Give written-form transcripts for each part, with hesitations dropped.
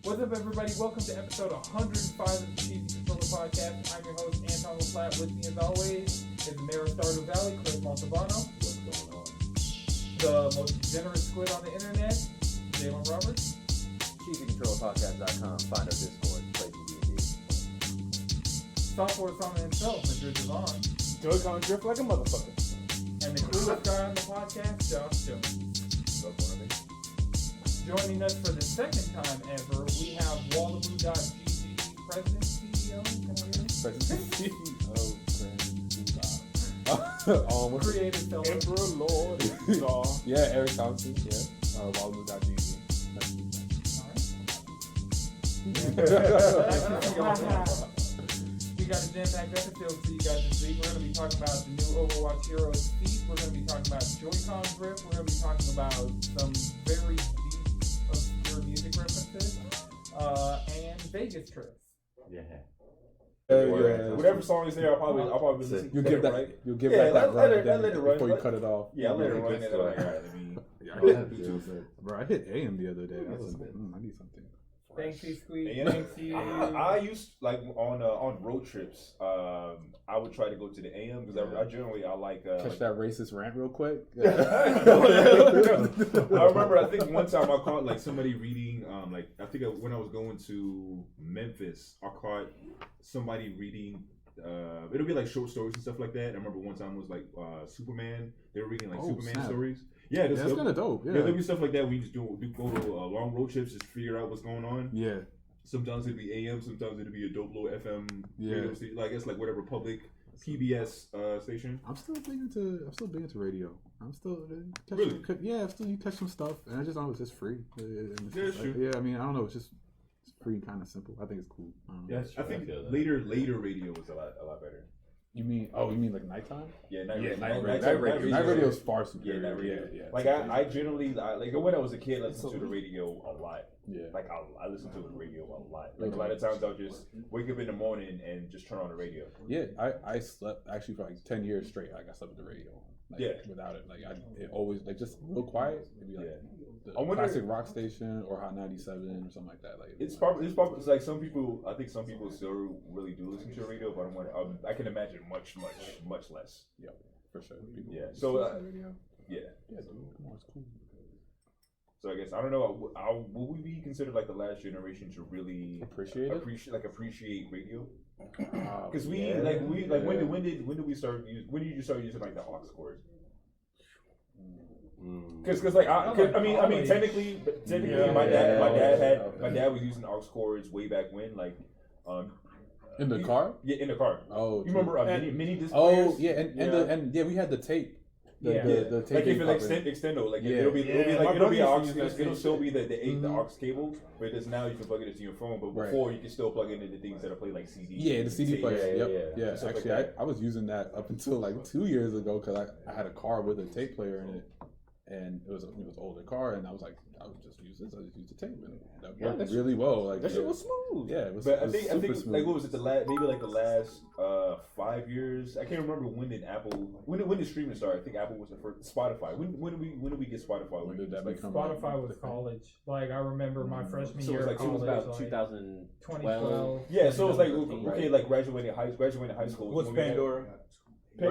What's up, everybody? Welcome to episode 105 of the Cheesy Controller Podcast. I'm your host, Anton LaPlatte. With me, as always, is the Mayor of Stardew Valley, Chris Montalbano. What's going on? The most generous squid on the internet, Jalen Roberts. CheesyControllerPodcast.com. Find our Discord. Play D&D. Software song himself, Mr. Devon. Joycon Drift like a motherfucker. And the coolest guy on the podcast, Josh Jones. What's one of these? Joining us for the second time ever, we have Wallaboo.gg President CEO. President CEO. What's Creative seller. Emperor Lord. Yeah, Eric Thompson. Yeah. Wallaboo.gg. We got a jam-packed episode for you guys this week. We're going to be talking about the new Overwatch Heroes feat. We're going to be talking about Joycon Drift. We're going to be talking about some very deep, obscure music references, and Vegas trips. Yeah. Whatever song is there, I'll probably listen. You'll give that, right? You'll give that run let it run before you cut it off. Yeah, I'll let it run. And then like, all right, Bro, I hit AM the other day. I was like, I need something. Thanks, you Squeeze. Yeah. Thanks, you. I used like on road trips. I would try to go to the AM because I generally like Catch that racist rant real quick. I remember I think one time I caught like somebody reading when I was going to Memphis, I caught somebody reading. It'll be like short stories and stuff like that. I remember one time was like Superman. They were reading like Superman stories. Yeah, that's kind of dope. Yeah, there'll be stuff like that. We just go to long road trips, just figure out what's going on. Yeah. Sometimes it'll be AM, sometimes it'll be a dope little FM radio station. Like it's like whatever public PBS station. I'm still big into radio. I'm still Really? You catch some stuff, and I just know it's just free. Yeah, sure. Yeah, I mean, I don't know, it's free, kind of simple. I think it's cool. I think later radio was a lot better. You mean like nighttime? Yeah, night radio. Night radio is far superior. Yeah, night radio. Yeah. Like I generally like when I was a kid, I listened to the radio a lot. Yeah. Like I listened to the radio a lot. Like a lot of times I'll just wake up in the morning and just turn on the radio. Yeah, I slept actually for like 10 years straight. Like I slept with the radio. Like, without it, it always just real quiet. It'd be like the classic rock station or Hot 97 or something like that. Like it's probably like some people. I think some people still really do listen to the radio, but I can imagine much less. Yeah, for sure. People radio. Yeah, dude, come on, it's cool. So I guess I don't know. Will we be considered like the last generation to really appreciate radio? Because when did we start using? When did you start using like the aux cords? Because I mean technically my dad was using aux cords way back when in the car. Yeah, in the car. Oh, you remember mini disc players? Oh yeah, and we had the tape. The tape like if it extendo, like it'll still be the aux cable, but it's now you can plug it into your phone. But before you can still plug it into things that play like CD. Yeah, the CD player. Yeah. Actually, like I was using that up until like 2 years ago because I had a car with a tape player in it, and it was an older car, and I was like, I would just use this. I just use the tape, and that worked really well. Like that shit was smooth. Yeah, it was. But I think smooth. Like what was it? The last 5 years. I can't remember when did streaming start. I think Apple was the first. Spotify. When did we get Spotify? When did that become? Spotify was college. Like I remember my freshman year. It was about 2012. Yeah, so it was like like graduating high school. What's Pandora? And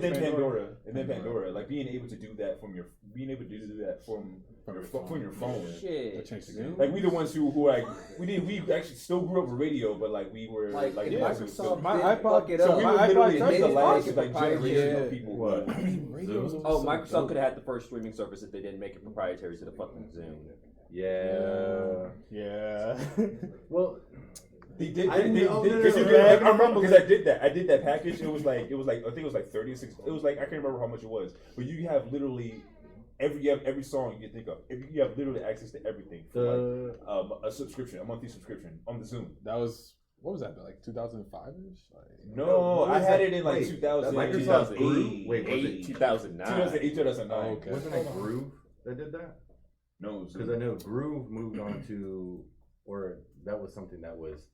then Pandora, like being able to do that from your phone. Shit. That changed the game. Like we the ones who like we actually still grew up with radio, but like we were like Microsoft my didn't iPod. fuck it up. So we were literally made the it last possible. generation of people. Microsoft could have had the first streaming service if they didn't make it proprietary to the fucking Zoom. Yeah. Well, They did. I remember because I did that. I did that package. It was like I think it was like 36. It was like I can't remember how much it was, but you have literally every song you can think of. You have literally access to everything. For a subscription, a monthly subscription on the Zoom. That was. What was that? Like 2005ish? No, I had it in like 2000. Microsoft 2008. Wait, 2009. 2009. Oh, okay. Wasn't it Groove that did that? No, because I know Groove moved on to, or that was something that was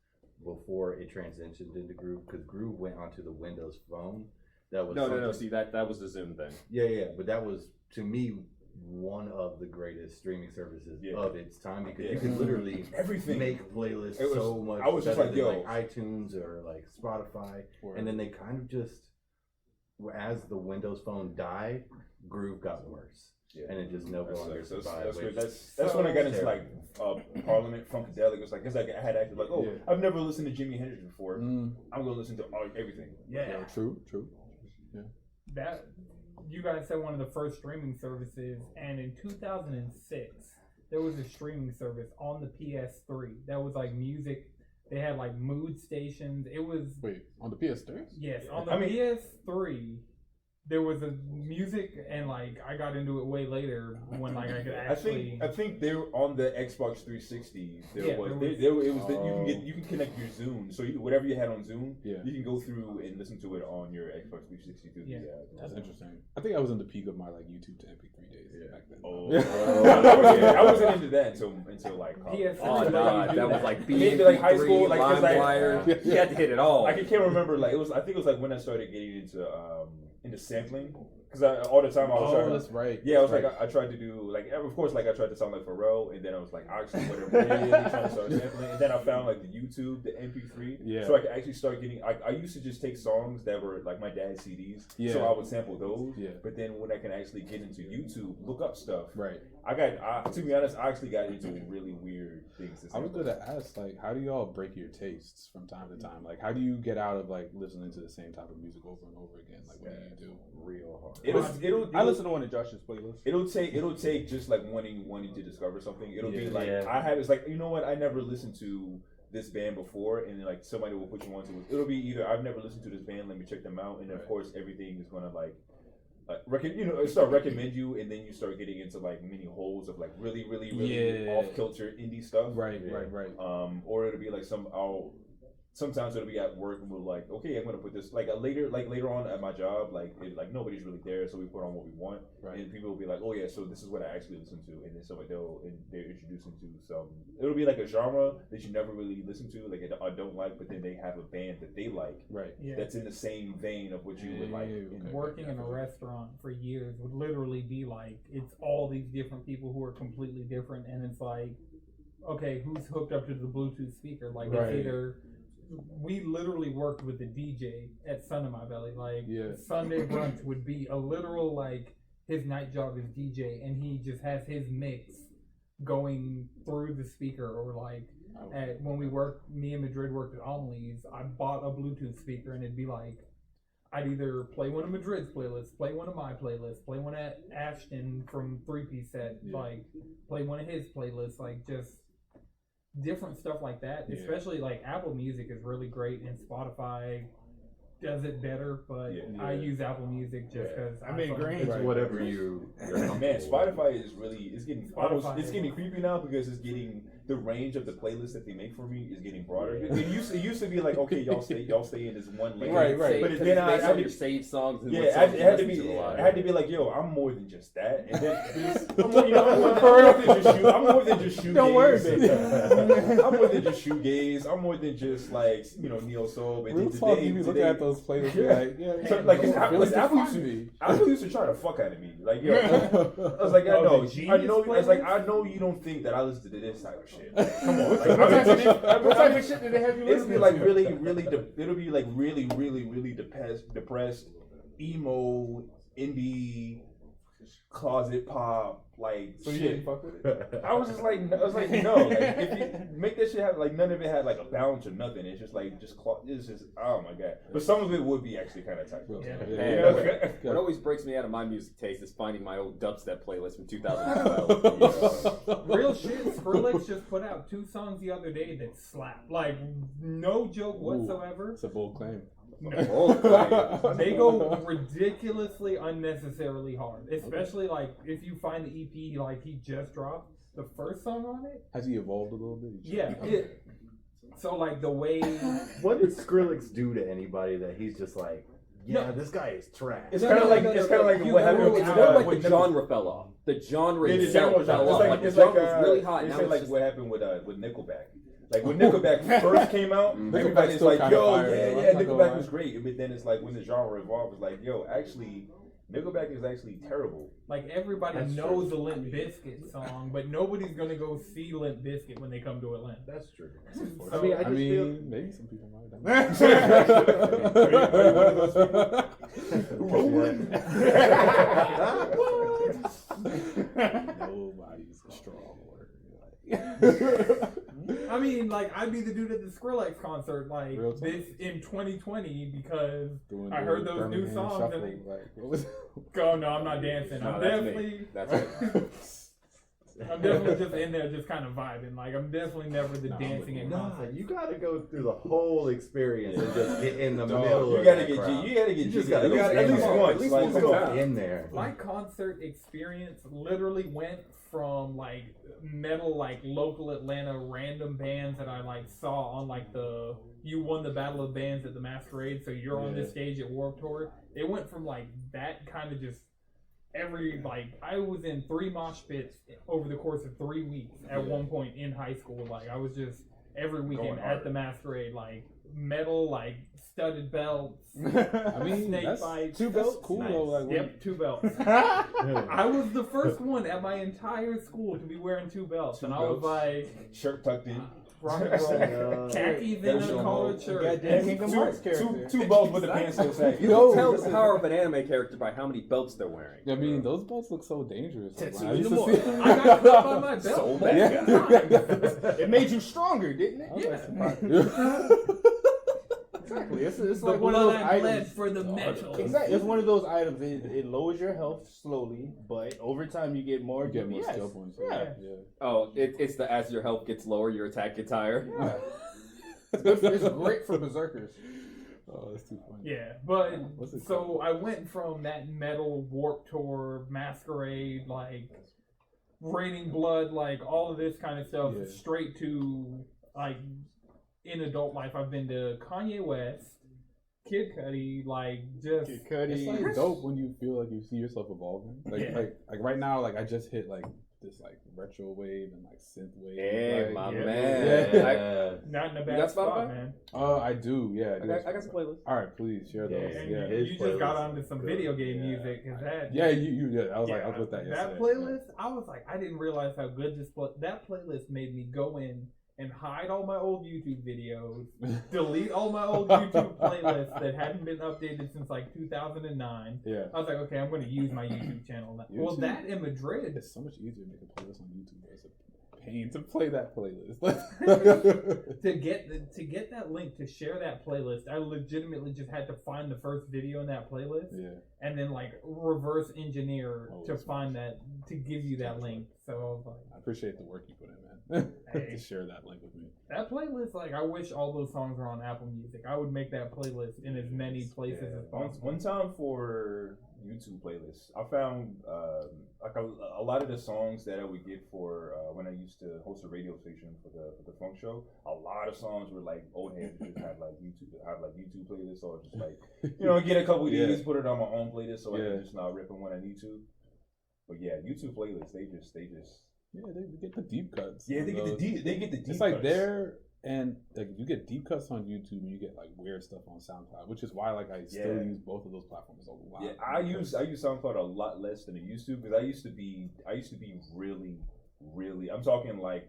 before it transitioned into Groove, because Groove went onto the Windows Phone. That was no. See that was the Zoom thing. Yeah. But that was, to me, one of the greatest streaming services of its time because you could literally make playlists so much. I was just like, yo, like iTunes or like Spotify, and then they kind of just, as the Windows Phone died, Groove got worse. Yeah. And it just no longer survived. That's when I got into like Parliament, Funkadelic. It's like I had acted like, I've never listened to Jimi Hendrix before. I'm gonna listen to everything. Yeah, true. Yeah. That you guys said one of the first streaming services, and in 2006 there was a streaming service on the PS3 that was like music. They had like mood stations. It was on the PS3. Yes, on the PS3. There was a music, and like I got into it way later when like I could actually. I think they were on the Xbox 360. You can connect your Zune, so whatever you had on Zune, you can go through and listen to it on your Xbox 360 through the app. That's interesting. I think I was in the peak of my like YouTube to MP3 days back then. I wasn't into that until like college. That was like maybe like high school, like LimeWire. You had to hit it all. I can't remember. Like I think it was like when I started getting into sampling, because all the time I was trying. That's right. Yeah, I was like I tried to do like, of course, like I tried to sound like Pharrell, and then I was like actually whatever really trying to start sampling, and then I found like the YouTube, the MP3, so I could actually start getting. I used to just take songs that were like my dad's CDs, so I would sample those. But then when I can actually get into YouTube, look up stuff. Right. To be honest, I actually got into really weird things. I was going to ask, like, how do y'all break your tastes from time to time? Like, how do you get out of like listening to the same type of music over and over again? Like, what do you do? Real hard. I listen to one of Josh's playlists. It'll take just like wanting to discover something. It'll be like it's like, you know what, I never listened to this band before, and then like somebody will put you onto it. It'll be either I've never listened to this band, let me check them out, and of course everything is gonna start recommend you, and then you start getting into like mini holes of like really off kilter indie stuff. Right. Or it'll be like sometimes it'll be at work and we're like, okay, I'm gonna put this later on at my job, like nobody's really there, so we put on what we want, and people will be like, oh yeah, so this is what I actually listen to, and then they're introducing to some. It'll be like a genre that you never really listen to, like I don't like, but then they have a band that they like, that's in the same vein of what you would like. Working in a restaurant for years would literally be like, it's all these different people who are completely different, and it's like, okay, who's hooked up to the Bluetooth speaker? Like it's either. We literally worked with the DJ at Sun in My Belly. Like Sunday brunch would be a literal like his night job is DJ, and he just has his mix going through the speaker. Or like when we worked, me and Madrid worked at Amelie's. I bought a Bluetooth speaker, and it'd be like I'd either play one of Madrid's playlists, play one of my playlists, play one at Ashton from 3-Piece Set, like play one of his playlists, like just. Different stuff like that, especially like Apple Music is really great, and Spotify does it better, but I use Apple Music just because it's whatever you. Man, Spotify is really it's getting creepy now, because it's getting the range of the playlist that they make for me is getting broader. It used to be like, okay, y'all stay in this one lane, right. But then I had your saved songs. And it had to be like, yo, I'm more than just that, and then I'm more than just shoegaze. Don't worry, I'm more than just shoegaze. I'm more than just like neo soul. Real talk, you look at those playlists, Apple used to try to fuck out of me. Like, yo, I was like, I know you don't think that I listen to this type of shit. Come on, what type of shit did they have you listen to? It'll be like really depressed, emo, indie, closet pop, like so shit. You didn't fuck with it? I was like no. Like if you make that shit have like none of it had like a balance or nothing. It's just it's just oh my god. But some of it would be actually kind of tight. What always breaks me out of my music taste is finding my old dubstep playlist from 2012. Real shit. Skrillex just put out 2 songs the other day that slap. Like no joke whatsoever. It's a bold claim. They go ridiculously unnecessarily hard, especially like if you find the EP like he just dropped the first song on it. Has he evolved a little bit? So like the way what did Skrillex do to anybody that he's just like, this guy is trash? It's kind of like what happened with like the genre fell off. The genre itself fell off. Like the genre was really hot. It's like what happened with Nickelback. Like when Nickelback first came out, everybody's like, yo, Nickelback was great. But then it's like when the genre evolved, it's like, yo, actually, Nickelback is actually terrible. Like everybody knows the Limp Bizkit song, but nobody's gonna go see Limp Bizkit when they come to Atlanta. That's true. So, I mean, feel maybe some people might. Nobody's a strong word. I mean, like, I'd be the dude at the Skrillex concert, like, Real this in 2020 because Doing I heard those new songs shuffle, and they, like, what was oh no, I'm not dancing. No, I'm that's definitely, me. That's me. I'm definitely just in there, just kind of vibing. Like, I'm definitely never the dancing in Nah, concert. you gotta go through the whole experience and just get in the Dog, middle you of gotta that get crowd. you gotta get You just jiggy. gotta At least once. At least Like, once come in on. time. in there. My concert experience literally went from like metal, like local Atlanta random bands that I like saw on like you won the Battle of Bands at the Masquerade, so you're on this stage at Warped Tour. It went from like that kind of just I was in 3 mosh pits over the course of 3 weeks at one point in high school. Like I was just every weekend at the Masquerade, like metal, like studded belts. I mean, snake that's bites. 2 belts, cool Nice. though. Like, Yep, 2 belts. I was the first one at my entire school to be wearing 2 belts, and I was like, shirt tucked in. rock and roll, khakis in a collared shirt. Goddamn Kingdom Hearts character. Two belts with the pants still sagging. You can tell the power of an anime character by how many belts they're wearing. I mean, those belts look so dangerous. Like, Tetsu I in used the to morning. see. I got cut by my belt. So bad. It made you stronger, didn't it? Exactly. It's The like one of blood those I bled items. for the metal. Exactly. It's one of those items. It lowers your health slowly, but over time you get more. You get more DPS. skill points. Yeah. Oh, it's the as your health gets lower, your attack gets higher. Yeah. It's great for berserkers. Oh, that's too funny. Yeah, but What's it so called? I went from that metal Warped Tour, Masquerade, like Raining Blood, like all of this kind of stuff, Yeah. straight to like in adult life. I've been to Kanye West, Kid Cudi, like just Kid Cudi. It's like dope when you feel like you see yourself evolving. Like, Yeah. like right now, like I just hit like this like retro wave and like synth wave. Hey, like, my yeah. man. Yeah. not in a You bad got spot, Spotify? man. I do. Yeah, I got some playlists. All right, please share those. And Yeah, you just got playlist onto some is video good. game Yeah. music, cause that yeah. I was like, I was with that that yesterday. playlist, I was like, I didn't realize how good that playlist made me go in and hide all my old YouTube videos, delete all my old YouTube playlists that hadn't been updated since like 2009. Yeah, I was like, okay, I'm going to use my YouTube channel now. Well, YouTube? that in Madrid, it's so much easier to make a playlist on YouTube. It's a pain to play that playlist. to get that link to share that playlist, I legitimately just had to find the first video in that playlist Yeah, and then like reverse engineer Oh, to that's find that to give you that link. So I was like, I appreciate the work you put in, man. Hey. To share that link with me. that playlist, like, I wish all those songs were on Apple Music. I would make that playlist in as many places as possible. One time for YouTube playlists, I found like a lot of the songs that I would get for when I used to host a radio station for the funk show. A lot of songs were like old heads just had like YouTube playlists, or just like get a couple of these, put it on my own playlist, so I can just not rip them when I need to. But yeah, YouTube playlists, they just Yeah, they get the deep cuts. they get the deep. They get the deep. It's like cuts. there, and like you get deep cuts on YouTube, and you get like weird stuff on SoundCloud, which is why like I still use both of those platforms a lot. Yeah, I use SoundCloud a lot less than I used to, because I used to be really, I'm talking like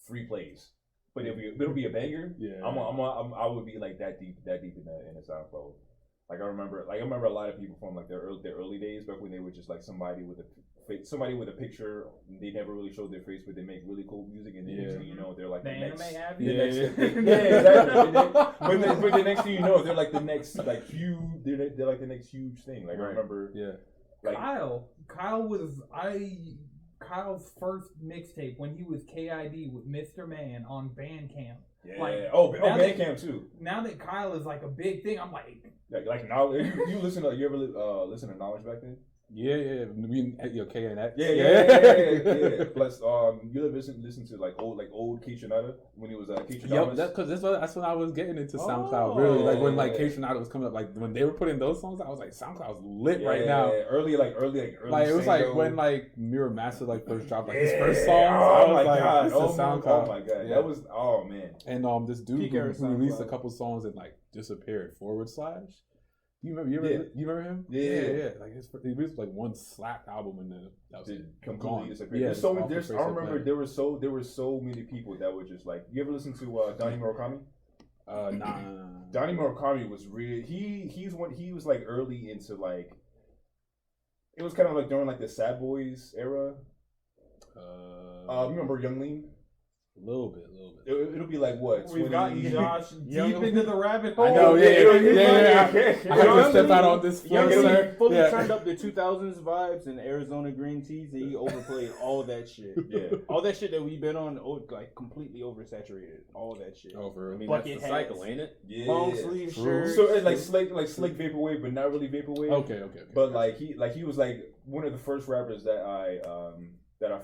3 plays, but it'll be a banger. Yeah, I would be like that deep in the SoundCloud. Like I remember a lot of people from like their early days back when they were just like somebody with a picture. They never really showed their face, but they make really cool music, and then next thing you know, they're like The the anime next. app? Yeah, exactly. But the next thing you know, they're like the next like huge. They're like the next huge thing. Like I remember. Yeah. Like, Kyle's first mixtape when he was KID with Mr. Man on Bandcamp. Yeah. Like, Bandcamp too. Now that Kyle is like a big thing, I'm like, Like now, you ever listen to Knowledge back then? Yeah. We K and X. Yeah. Plus, you ever listen to like old Keisha when he was Keisha. Yep, that's when I was getting into SoundCloud. Really, like when like Keisha was coming up, like when they were putting those songs out, I was like, SoundCloud's lit right now. Early. Like it was like when like Mirror Master like first dropped like his first songs. songs. Oh my god! This is SoundCloud. Oh my god! Yeah. That was man. And this dude Peak who era released a SoundCloud. couple songs and like disappeared / You remember him? Yeah. Like he was like one slapped album and then that was completely disappeared. Yeah, There's so many. I remember there were so many people that were just like. You ever listen to Donnie Murakami? Nah. Donnie Murakami was real. He was like early into like. It was kind of like during like the Sad Boys era. Remember Young Lean? A little bit. It'll be like what? We've gotten Josh deep Young- into the rabbit hole. I know, yeah. I had to step out on this floor, Young sir. Lee fully turned up the 2000s vibes and Arizona green teas, and he overplayed all that shit. Yeah, all that shit that we've been on, like completely oversaturated. All that shit. Over. I mean, Bucket that's the hats. cycle, ain't it? yeah. Long sleeve True. shirts. So it's like slick vaporwave, but not really vaporwave. Okay. But he was like one of the first rappers that I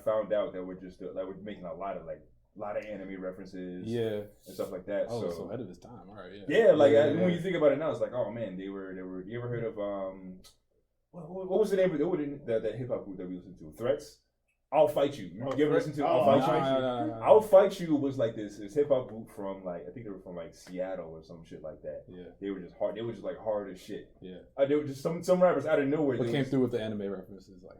found out that were just that were making a lot of anime references, and stuff like that. Oh, so ahead of his time. All right, when you think about it now, it's like, oh man, they were. You ever heard of what was the name of the hip hop group that we listened to? Threats. I'll Fight You. You ever listen to I'll Fight You? No. I'll Fight You was like this hip hop group from like I think they were from like Seattle or some shit like that. Yeah. They were just hard. They were just like hard as shit. Yeah. They were just some rappers out of nowhere. What came through with the anime references like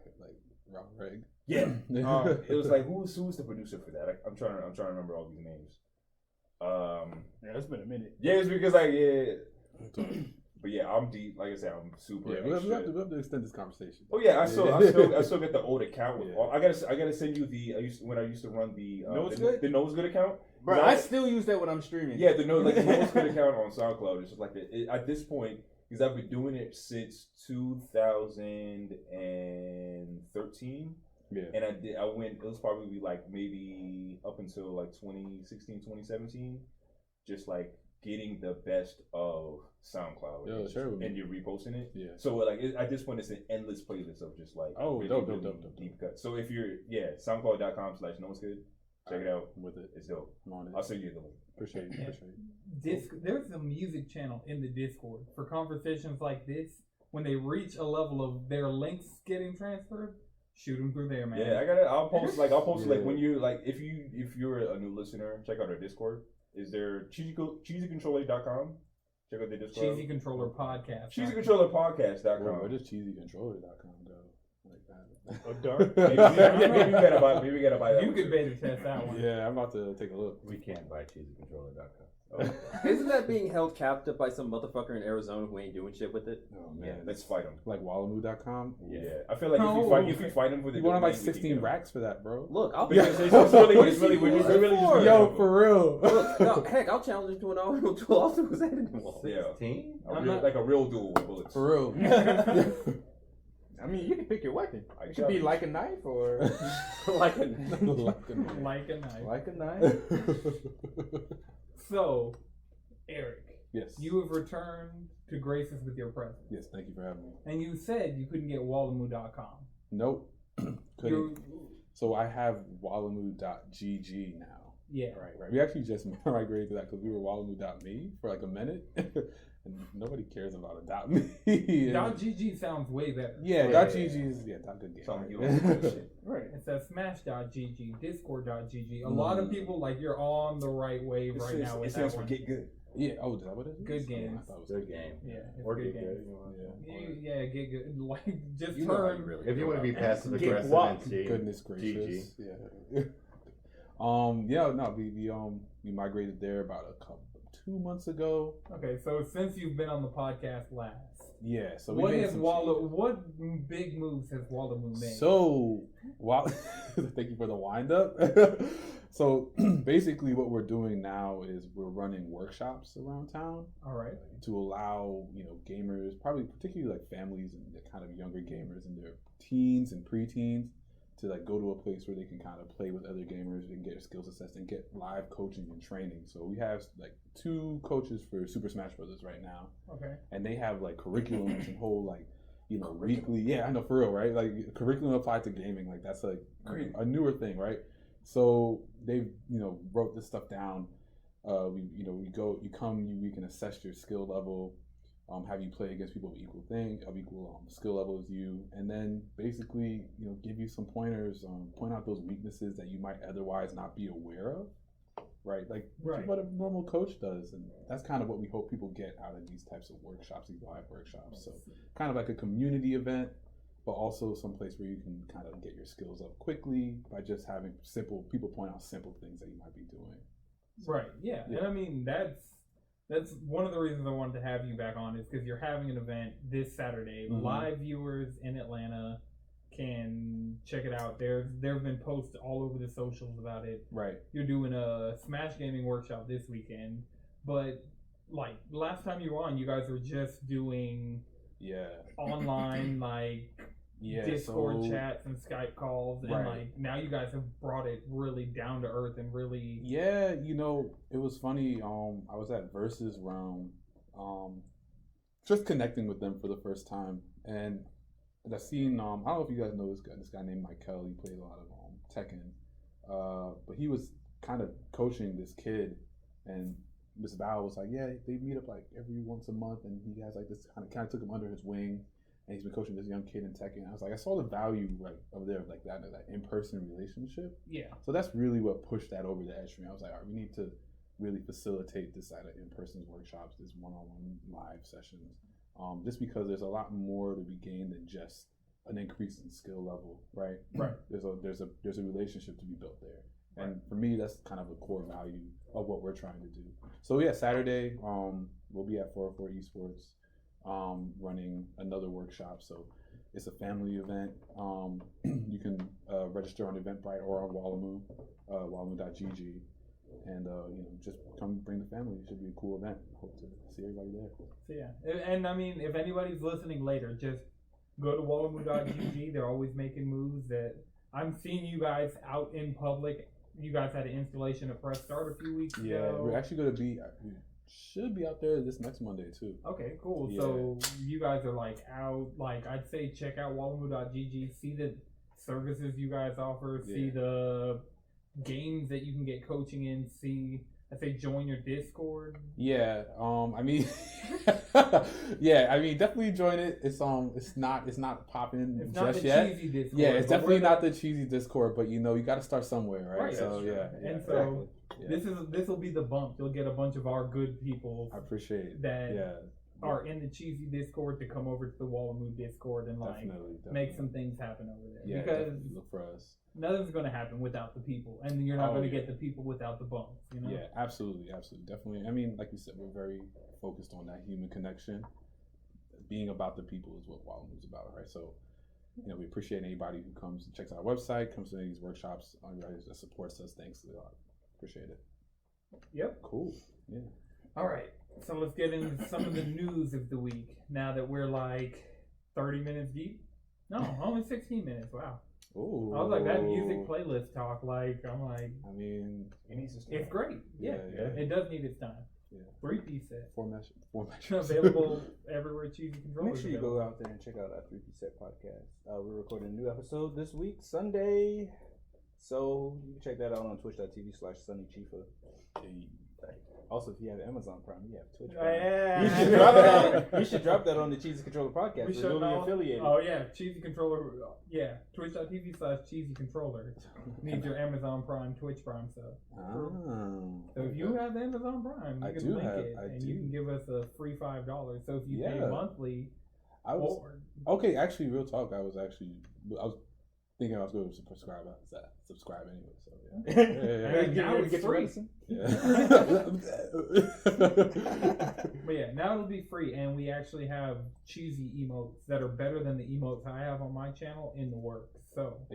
Rob Reg? Yeah. It was like who's the producer for that? I'm trying to remember all these names. Yeah, it's been a minute. Yeah, it's because but yeah, I'm deep. Like I said, I'm super. Yeah, we have to extend this conversation. Oh yeah, I still got the old account. With I gotta send you when I used to run the Nose Good account. Bro, I still use that when I'm streaming. Yeah, the Nose Good account on SoundCloud. It's just like at this point because I've been doing it since 2013. Yeah. And I went, it was probably like maybe up until like 2016, 2017, just like getting the best of SoundCloud. Yo, sure. And you're reposting it. Yeah. So like at this point, it's an endless playlist of just like dope. deep cuts. So if you're, SoundCloud.com/knowsgood, check it out. With it. It's dope. I'm on it. I'll send you the link. Appreciate it. There's a music channel in the Discord for conversations like this. When they reach a level of their links getting transferred, shoot them through there, man. Yeah, I'll post like when you like if you're a new listener, check out our Discord. Is there cheesycontroller.com? Check out the Discord. Cheesy Controller Podcast. Cheesycontrollerpodcast.com. Where does cheesycontroller.com go? Like that. Oh, dark. Maybe we gotta buy that. You could beta test that one. Yeah, I'm about to take a look. We can't buy cheesycontroller.com. Isn't that being held captive by some motherfucker in Arizona who ain't doing shit with it? Oh man, yeah, let's fight him. Like Wallamoo.com. Yeah, I feel like if you fight him for the, you want like 16 racks for that, bro. Look, I'll be. It's really Yo, for real. Look, no, heck, I'll challenge him to an all duel. Also, was that anymore? 16? Like a real duel with bullets. For real. I mean, you can pick your weapon. It could be like a knife or like a knife. Like a knife. Like a knife. So, Eric. Yes. You have returned to graces with your presence. Yes, thank you for having me. And you said you couldn't get wallamoo.com. Nope. Couldn't. So I have wallamoo.gg now. Yeah. Right. We actually just migrated to that because we were wallamoo.me for like a minute. And nobody cares about a .me. .gg sounds way better. Yeah, .gg is .good game. Right. It says smash.gg, discord.gg. A lot of people, like, you're on the right wave right now with it stands for get good. Yeah, is that what it is? Good games. I thought it was good game. Yeah, it's or good get games. good. Yeah, get good. Like, just you turn. really if you want to be passive aggressive and see. Goodness gracious. GG. Yeah. We migrated there about 2 months ago. Okay, so since you've been on the podcast last. Yeah, so what big moves has Wallamoo made? So, thank you for the wind up. So basically what we're doing now is we're running workshops around town. All right. To allow, gamers, probably particularly like families and the kind of younger gamers in their teens and preteens to like go to a place where they can kind of play with other gamers and get skills assessed and get live coaching and training. So we have like 2 coaches for Super Smash Brothers right now. Okay. And they have like curriculums and whole like, weekly. Yeah, I know, for real, right? Like curriculum applied to gaming. Like that's like a newer thing, right? So they, wrote this stuff down. We can assess your skill level, have you play against people of equal skill level as you, and then basically, give you some pointers, point out those weaknesses that you might otherwise not be aware of. right? Like Right. what a normal coach does, and that's kind of what we hope people get out of these types of workshops, these live workshops. So kind of like a community event, but also some place where you can kind of get your skills up quickly by just having people point out simple things that you might be doing. Right. Yeah. And I mean that's one of the reasons I wanted to have you back on is because you're having an event this Saturday. Mhm. Live viewers in Atlanta can check it out. There have been posts all over the socials about it. Right. You're doing a Smash Gaming workshop this weekend, but like last time you were on, you guys were just doing online Discord chats and Skype calls, and like now you guys have brought it really down to earth and really it was funny. I was at Versus Realm, just connecting with them for the first time, and I seen I don't know if you guys know this guy named Michael. He played a lot of Tekken, but he was kind of coaching this kid, and Miss Val was like, yeah, they meet up like every once a month, and he has like this kind of took him under his wing. And he's been coaching this young kid in Tekken. I was like, I saw the value like over there, like that in-person relationship. Yeah. So that's really what pushed that over the edge for me. I was like, all right, we need to really facilitate this side of in-person workshops, this one-on-one live sessions, just because there's a lot more to be gained than just an increase in skill level, right? Right. There's a relationship to be built there, and for me, that's kind of a core value of what we're trying to do. So yeah, Saturday, we'll be at 404 Esports. Running another workshop, so it's a family event. You can register on Eventbrite or on Wallamoo, wallamoo.gg, and just come bring the family. It should be a cool event. Hope to see everybody there. So yeah, and I mean, if anybody's listening later, just go to wallamoo.gg. They're always making moves. That I'm seeing you guys out in public. You guys had an installation at Press Start a few weeks ago. Yeah, we're actually going to be. Should be out there this next Monday too. Okay, cool. Yeah. So you guys are like out, like I'd say check out wallamoo.gg, see the services you guys offer, see the games that you can get coaching in, I'd say join your Discord. Yeah, I mean definitely join it. It's not popping it's just not the yet. Cheesy Discord. Yeah, it's definitely not the cheesy Discord, but you got to start somewhere, right? So and so this will be the bump. You'll get a bunch of our good people. I appreciate it. That are in the cheesy Discord to come over to the Wallamoo Discord and definitely. Make some things happen over there. Yeah, because look for us. Nothing's going to happen without the people, and you're not going to get the people without the bumps. Yeah, absolutely, definitely. I mean, like you said, we're very focused on that human connection. Being about the people is what Wallamoo's about, right? So, we appreciate anybody who comes and checks out our website, comes to these workshops, everybody that supports us. Thanks a lot. Appreciate it. Yep. Cool. Yeah. All right. So let's get into some of the news of the week. Now that we're like 30 minutes deep. No, only 16 minutes. Wow. Ooh. I was like, that music playlist talk. I mean, it needs to stop. It's great. Yeah. It does need its time. Yeah. 3-piece set. Format. Available everywhere cheesy controllers. Make sure you go out there and check out our 3-piece set podcast. We're recording a new episode this week, Sunday. So you can check that out on twitch.tv/SunnyChifa. Also, if you have Amazon Prime, you have Twitch Prime. Yeah. You should drop that on the Cheesy Controller podcast. We're newly affiliated. Oh yeah, Cheesy Controller. Yeah, twitch.tv/Cheesy Controller needs your Amazon Prime, Twitch Prime stuff. So if you have Amazon Prime, you can link it, and you can give us a free $5. So if you pay monthly, actually, real talk. I was thinking I was going to subscribe anyway. So now it's free. But yeah, now it'll be free, and we actually have cheesy emotes that are better than the emotes I have on my channel in the works. So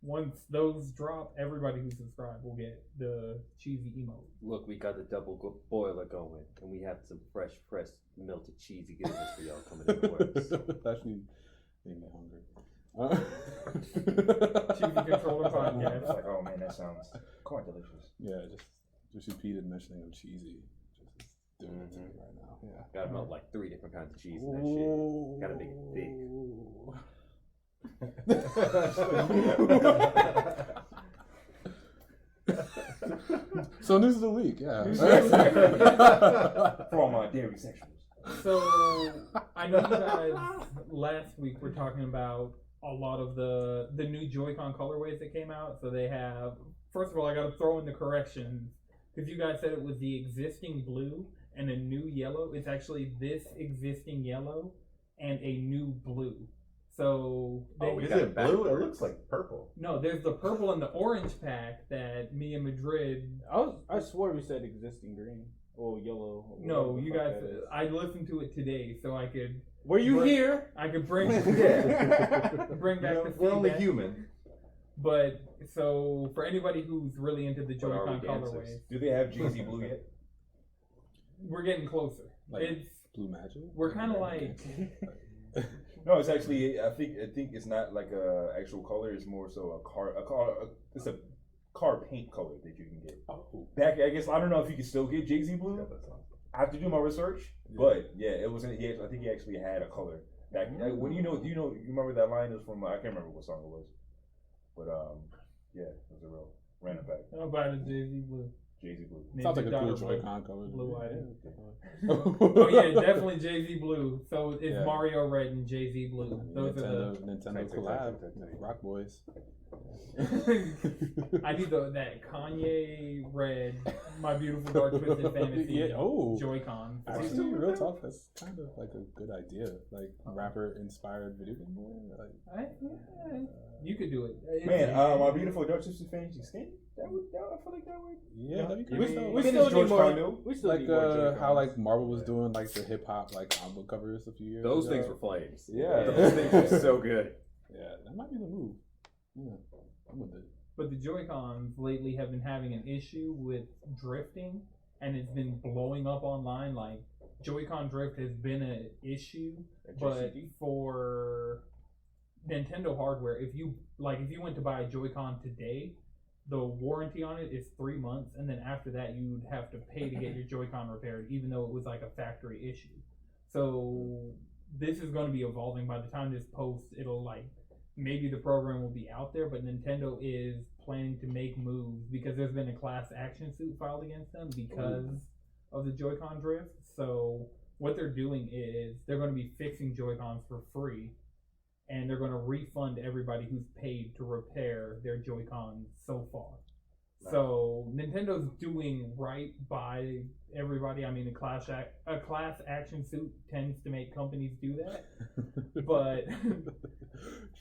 once those drop, everybody who subscribed will get the cheesy emote. Look, we got the double boiler going, and we have some fresh, melted cheesy goodness for y'all coming in the works. Actually, made me hungry. Cheesy Controller podcast. Like, oh man, that sounds quite delicious. Yeah, just repeated mentioning of cheesy. Just doing it to me right now. Yeah. Gotta melt like 3 different kinds of cheese in that shit. Gotta make it thick. So news of the week, yeah. For all my dairy sexuals. So I know you guys last week were talking about a lot of the new Joycon colorways that came out. So they have, first of all, I got to throw in the corrections. because you guys said it was the existing blue and a new yellow. It's actually this existing yellow and a new blue. So is it blue? It looks like purple. No, there's the purple and the orange pack that me and Madrid. I swore we said existing green or yellow. Or no, you guys. I listened to it today, so I could. Were you here? I could bring bring back the feedback. We're only human. But so for anybody who's really into the What are Joy-Con we colorways, dancers? Do they have Jay-Z Blue yet? we're getting closer. Like It's Blue Magic. we're kind of like No, it's actually. I think it's not like a actual color. It's more so it's a car paint color that you can get. Oh. Back, I guess I don't know if you can still get Jay-Z Blue. I have to do my research, but yeah, it wasn't. I think he actually had a color back. When you remember that line is from? I can't remember what song it was, but yeah, it was a real random fact. how about a Jay-Z blue. Jay-Z Blue. Sounds like a cool Ninja Joy-Con color. blue item. Oh Oh yeah, definitely Jay-Z blue. So it's Yeah. Mario red and Jay-Z blue. Those are Nintendo collab. Rock Boys. the. I need that Kanye red, My Beautiful Dark Twisted Fantasy Yeah, oh. Joy-Con. Actually, real talk, that's kind of like a good idea. Like rapper inspired video game boy. Like You could do it. Man, My Beautiful Dark Twisted Fantasy Skin. I feel like that would. yeah, that'd be We cool. we Finish still need George more. Carlin. We still Like need more Joy-Cons. how like Marvel was doing like the hip hop like comic book covers a few years Those ago. things were flames. Yeah. Those things were so good. Yeah, that might be the move. Yeah, I'm with it. But the Joy-Cons lately have been having an issue with drifting, and it's been blowing up online. Like Joy-Con drift has been an issue, but for Nintendo hardware, if you went to buy a Joy-Con today, the warranty on it is 3 months, and then after that you'd have to pay to get your Joy-Con repaired, even though it was like a factory issue. So this is going to be evolving. By the time this posts, it'll like maybe the program will be out there, but Nintendo is planning to make moves because there's been a class action suit filed against them because of the Joy-Con drift. So what they're doing is they're going to be fixing Joy-Cons for free, and they're going to refund everybody who's paid to repair their Joy-Cons so far. Nice. So Nintendo's doing right by everybody. I mean, a class action suit tends to make companies do that, but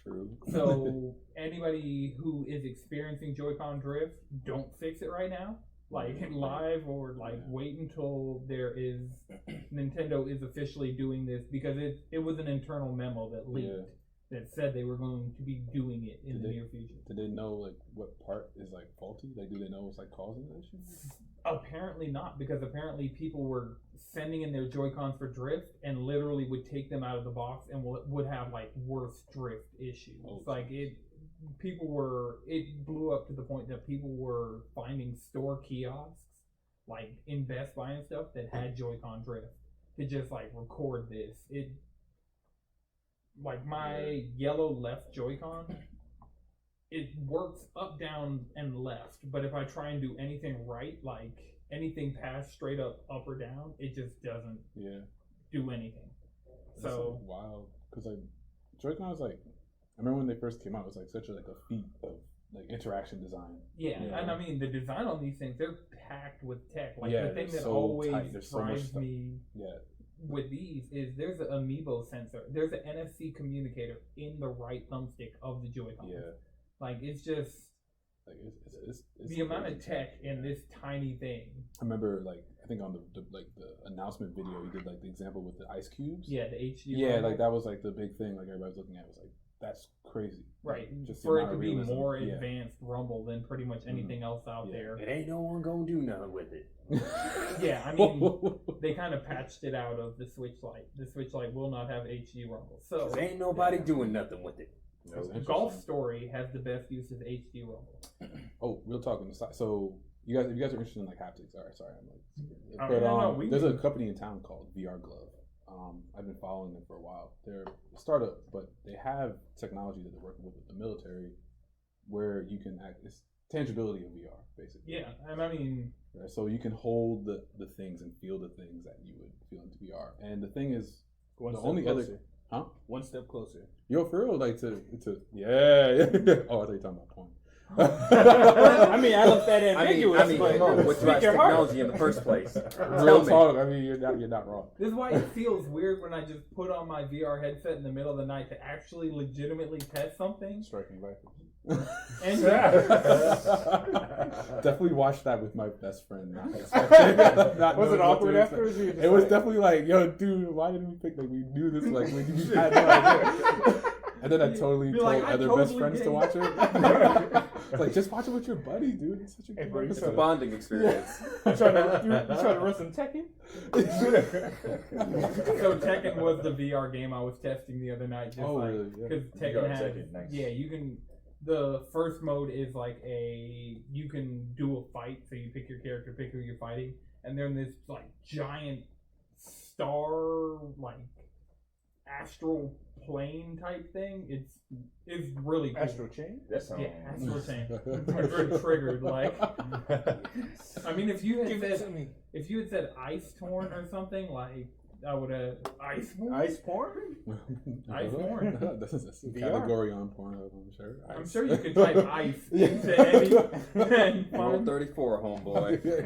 true. So anybody who is experiencing Joy-Con drift, don't fix it right now. Like live or like wait until Nintendo is officially doing this, because it was an internal memo that leaked that said they were going to be doing it in the near future. Did they know like what part is like faulty? Like, do they know what's like causing the issue? Apparently not, because apparently people were sending in their Joy-Cons for drift and literally would take them out of the box and would have like worse drift issues. It blew up to the point that people were finding store kiosks like in Best Buy and stuff that had Joy-Con drift to just like record this. Like my yellow left Joy-Con, it works up, down, and left. But if I try and do anything right, like anything past straight up or down, it just doesn't do anything. That's so wild, because like Joy-Cons, like I remember when they first came out, it was like such a feat of like interaction design. Yeah, and I mean the design on these things, they're packed with tech. Like the thing that so always drives me with these is there's an amiibo sensor. There's an NFC communicator in the right thumbstick of the Joy-Con. Yeah. Like it's just like it's the amount of tech in this tiny thing. I remember like I think on the announcement video you did like the example with the ice cubes. Yeah, the HD. Yeah, rumble. Like that was like the big thing. Like everybody was looking at, was like that's crazy. Right. Just for it to be more advanced rumble than pretty much anything else out there. It ain't no one gonna do nothing with it. Yeah, I mean, they kind of patched it out of the Switch Lite. The Switch Lite will not have HD rumble. So ain't nobody doing nothing with it. Golf Story has the best use of HD rumble. Oh, real talk on the side. So if you guys are interested in like haptics, sorry, I'm like, there's a company in town called VR Glove. I've been following them for a while. They're a startup, but they have technology that they're working with the military, where you can it's tangibility of VR, basically. Yeah, and I mean, right, so you can hold the things and feel the things that you would feel into VR. And the thing is, one step closer. Yo, for real, like to oh, I thought you were talking about porn. I mean, I left that ambiguous. I mean, but come on, what drives speak your heart. technology in the first place? Real talk. I mean, you're not wrong. This is why it feels weird when I just put on my VR headset in the middle of the night to actually legitimately test something. Striking Vipers. And Definitely watched that with my best friend. Not expecting, not Was it knowing what to awkward expect. afterwards? Or you just It was like- definitely like, yo, dude, why didn't we pick? Like, we knew this. Like, we had no idea. And then I totally You're told like, I other totally best friends did. to watch it. It's like, just watch it with your buddy, dude. It's such a good bro, It's a episode. bonding experience. You trying to run some Tekken? So Tekken was the VR game I was testing the other night. Just Oh, like, really? Yeah. Because You got Tekken has, Tekken, nice. yeah, you can. The first mode is like you can do a fight, so you pick your character, pick who you're fighting, and then this like giant star, like astral plane type thing. It's really cool. Astral Chain? That sounds. Yeah, astral chain. I'm very triggered. Like, I mean, if you had said Ice Torn or something, like I would have Ice Torn. Ice porn? Ice porn. This is a VR. category on Pornhub, I'm sure. I'm Ice. sure you could type ice into any and Rule find 34, homeboy. Rule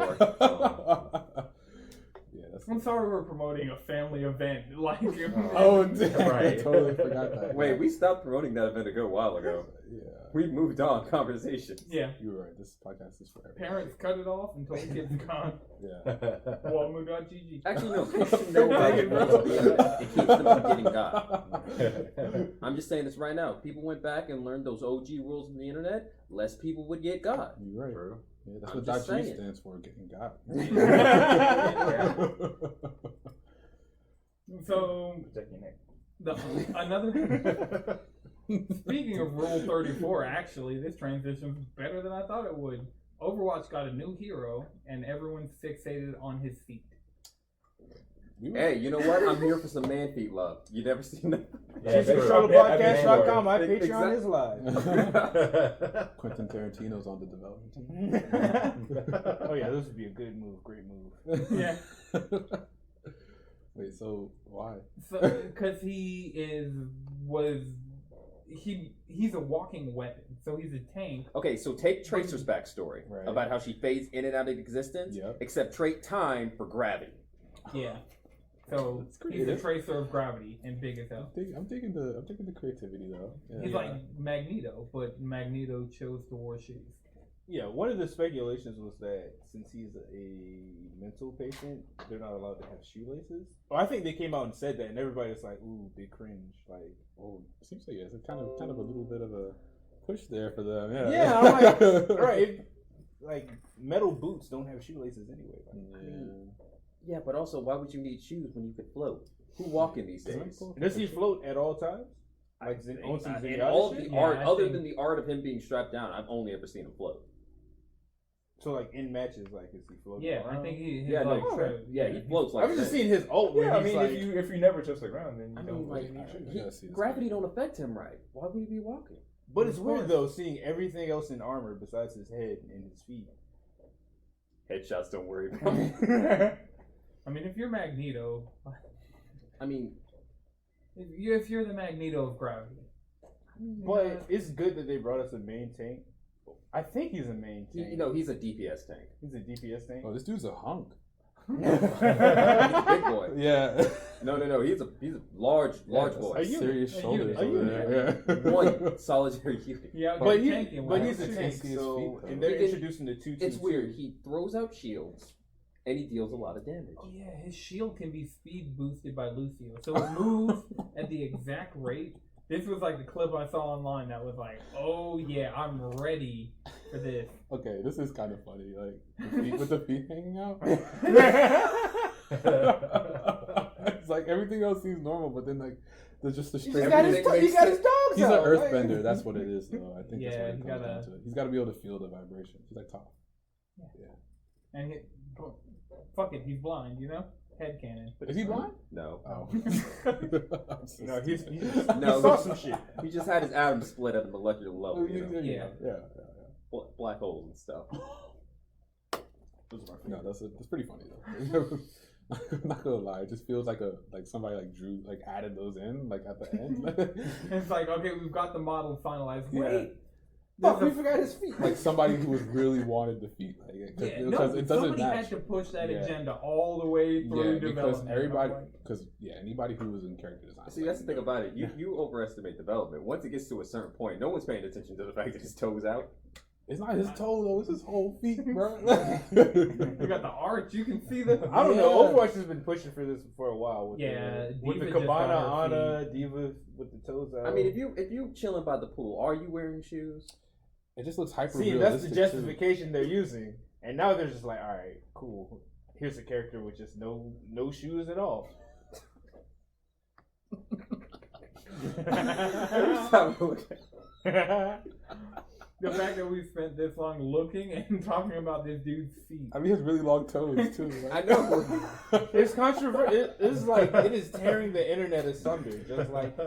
34. Yeah, that's I'm sorry we're promoting a family event. Like, Oh, damn, I Right. totally forgot that. Wait, we stopped promoting that event a good while ago. Yeah, We moved on conversations. yeah. you were right. This podcast is for everyone. Parents cut it off and told kids gone. Yeah. Walmu.gg. Actually, no. Kids should know about the rules of the internet. It keeps them from getting got. I'm just saying this right now. If people went back and learned those OG rules of the internet, less people would get got. You're right. Yeah, that's I'm what just .g saying. stands for, getting got. So, Protect your neck. another. Speaking of Rule 34, actually, this transition's better than I thought it would. Overwatch got a new hero, and everyone's fixated on his feet. Hey, you know what? I'm here for some man feet love. You never seen that? Yeah, TeamScontrolPodcast.com. My Exactly. Patreon is live. Quentin Tarantino's on the development team. Oh yeah, this would be a good move. Great move. Yeah. Wait, so why? So, because he's a walking weapon. So he's a tank. Okay, so take Tracer's backstory Right. about how she fades in and out of existence, Yep. except trade time for gravity. Yeah. So That's he's a creative. tracer of gravity and big as hell. I'm taking the creativity though. Yeah. He's like Magneto, but Magneto chose to wear shoes. Yeah, one of the speculations was that since he's a mental patient, they're not allowed to have shoelaces. Oh, I think they came out and said that, and everybody's like, "Ooh, they cringe." Like, Oh, it seems like it's kind of a little bit of a push there for them. Yeah. yeah, I'm like, right, like metal boots don't have shoelaces anyway. Like, Yeah, but also, why would you need shoes when you could float? Who walking these days? does he float at all times? Like, In on some Zenyatta all shit? the art, I other think- than the art of him being strapped down, I've only ever seen him float. So like in matches, like is he floating? Yeah, around? I think he. Yeah, like, no, so- yeah, he floats like I've just that. seen his ult where Yeah, I he's mean, like, if you never touch the ground, then you I don't mean, like, really need shoes. You gotta see this gravity don't affect him right. Why would he be walking? but it's weird though seeing everything else in armor besides his head and his feet. Headshots don't worry about me. I mean, if you're Magneto, I mean, if you're the Magneto of gravity, But it's good that they brought us a main tank. I think he's a main tank. you know, he's a DPS tank. He's a DPS tank. Oh, this dude's a hunk. He's a big boy. Yeah. No, he's a large That's boy. like you- serious are shoulders you- over there. Yeah. One solitary unit. yeah, But he's he's a tank, see his so feet, though. and they're He can- introducing the 2-2-2. It's weird. He throws out shields, and he deals a lot of damage. Oh yeah, his shield can be speed boosted by Lucio, so it moves at the exact rate. This was like the clip I saw online that was like, "Oh yeah, I'm ready for this." Okay, this is kind of funny. Like the feet, with the feet hanging out. It's like everything else seems normal, but then like there's just the He's straight. got his Everything makes dogs He's an out. earthbender. That's what it is, though. I think Yeah, that's what he it comes gotta- down to. He's got to be able to feel the vibration. He's like Tom. And fuck it, he's blind, you know? Headcanon. Is he blind? No. Oh. No, he No, saw some shit. He just had his atoms split at a molecular level. You know? Yeah. Yeah. Black holes and stuff. No, that's pretty funny though. I'm not gonna lie, it just feels like somebody drew added those in at the end. It's like, okay, we've got the model finalized. Yeah. Wait, Fuck, we forgot his feet. Like somebody who was really wanted the feet, like, because it doesn't somebody match. had to push that agenda all the way through development. Anybody who was in character design. See, that's the thing about it. You overestimate development. Once it gets to a certain point, no one's paying attention to the fact that his toe's out. It's not his toe though; it's his whole feet, bro. You got the arch. You can see the. I don't know. Overwatch has been pushing for this for a while. With with the Diva Cabana just got her Ana, Diva with the toes out. I mean, if you chilling by the pool, are you wearing shoes? It just looks hyper. See, that's the justification they're using, and now they're just like, all right, cool. Here's a character with just no shoes at all. The fact that we spent this long looking and talking about this dude's feet. I mean, he has really long toes too. Right? I know. It's controversial. It's like it is tearing the internet asunder. Just like,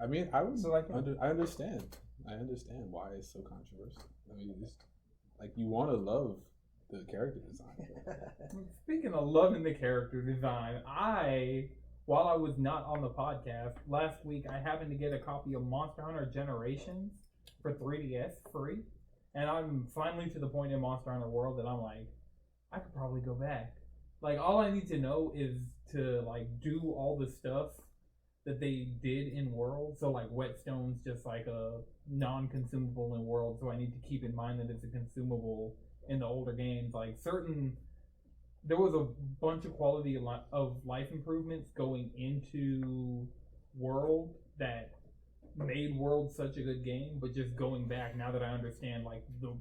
I mean, I understand. I understand why it's so controversial. I mean, it's like you want to love the character design. Speaking of loving the character design, while I was not on the podcast last week, I happened to get a copy of Monster Hunter Generations for 3DS free, and I'm finally to the point in Monster Hunter World that I'm like, I could probably go back. Like, all I need to know is to like do all the stuff that they did in World. So like Whetstone's just like a non-consumable in World, so I need to keep in mind that it's a consumable in the older games. Like there was a bunch of quality of life improvements going into World that made World such a good game, but just going back now that I understand like the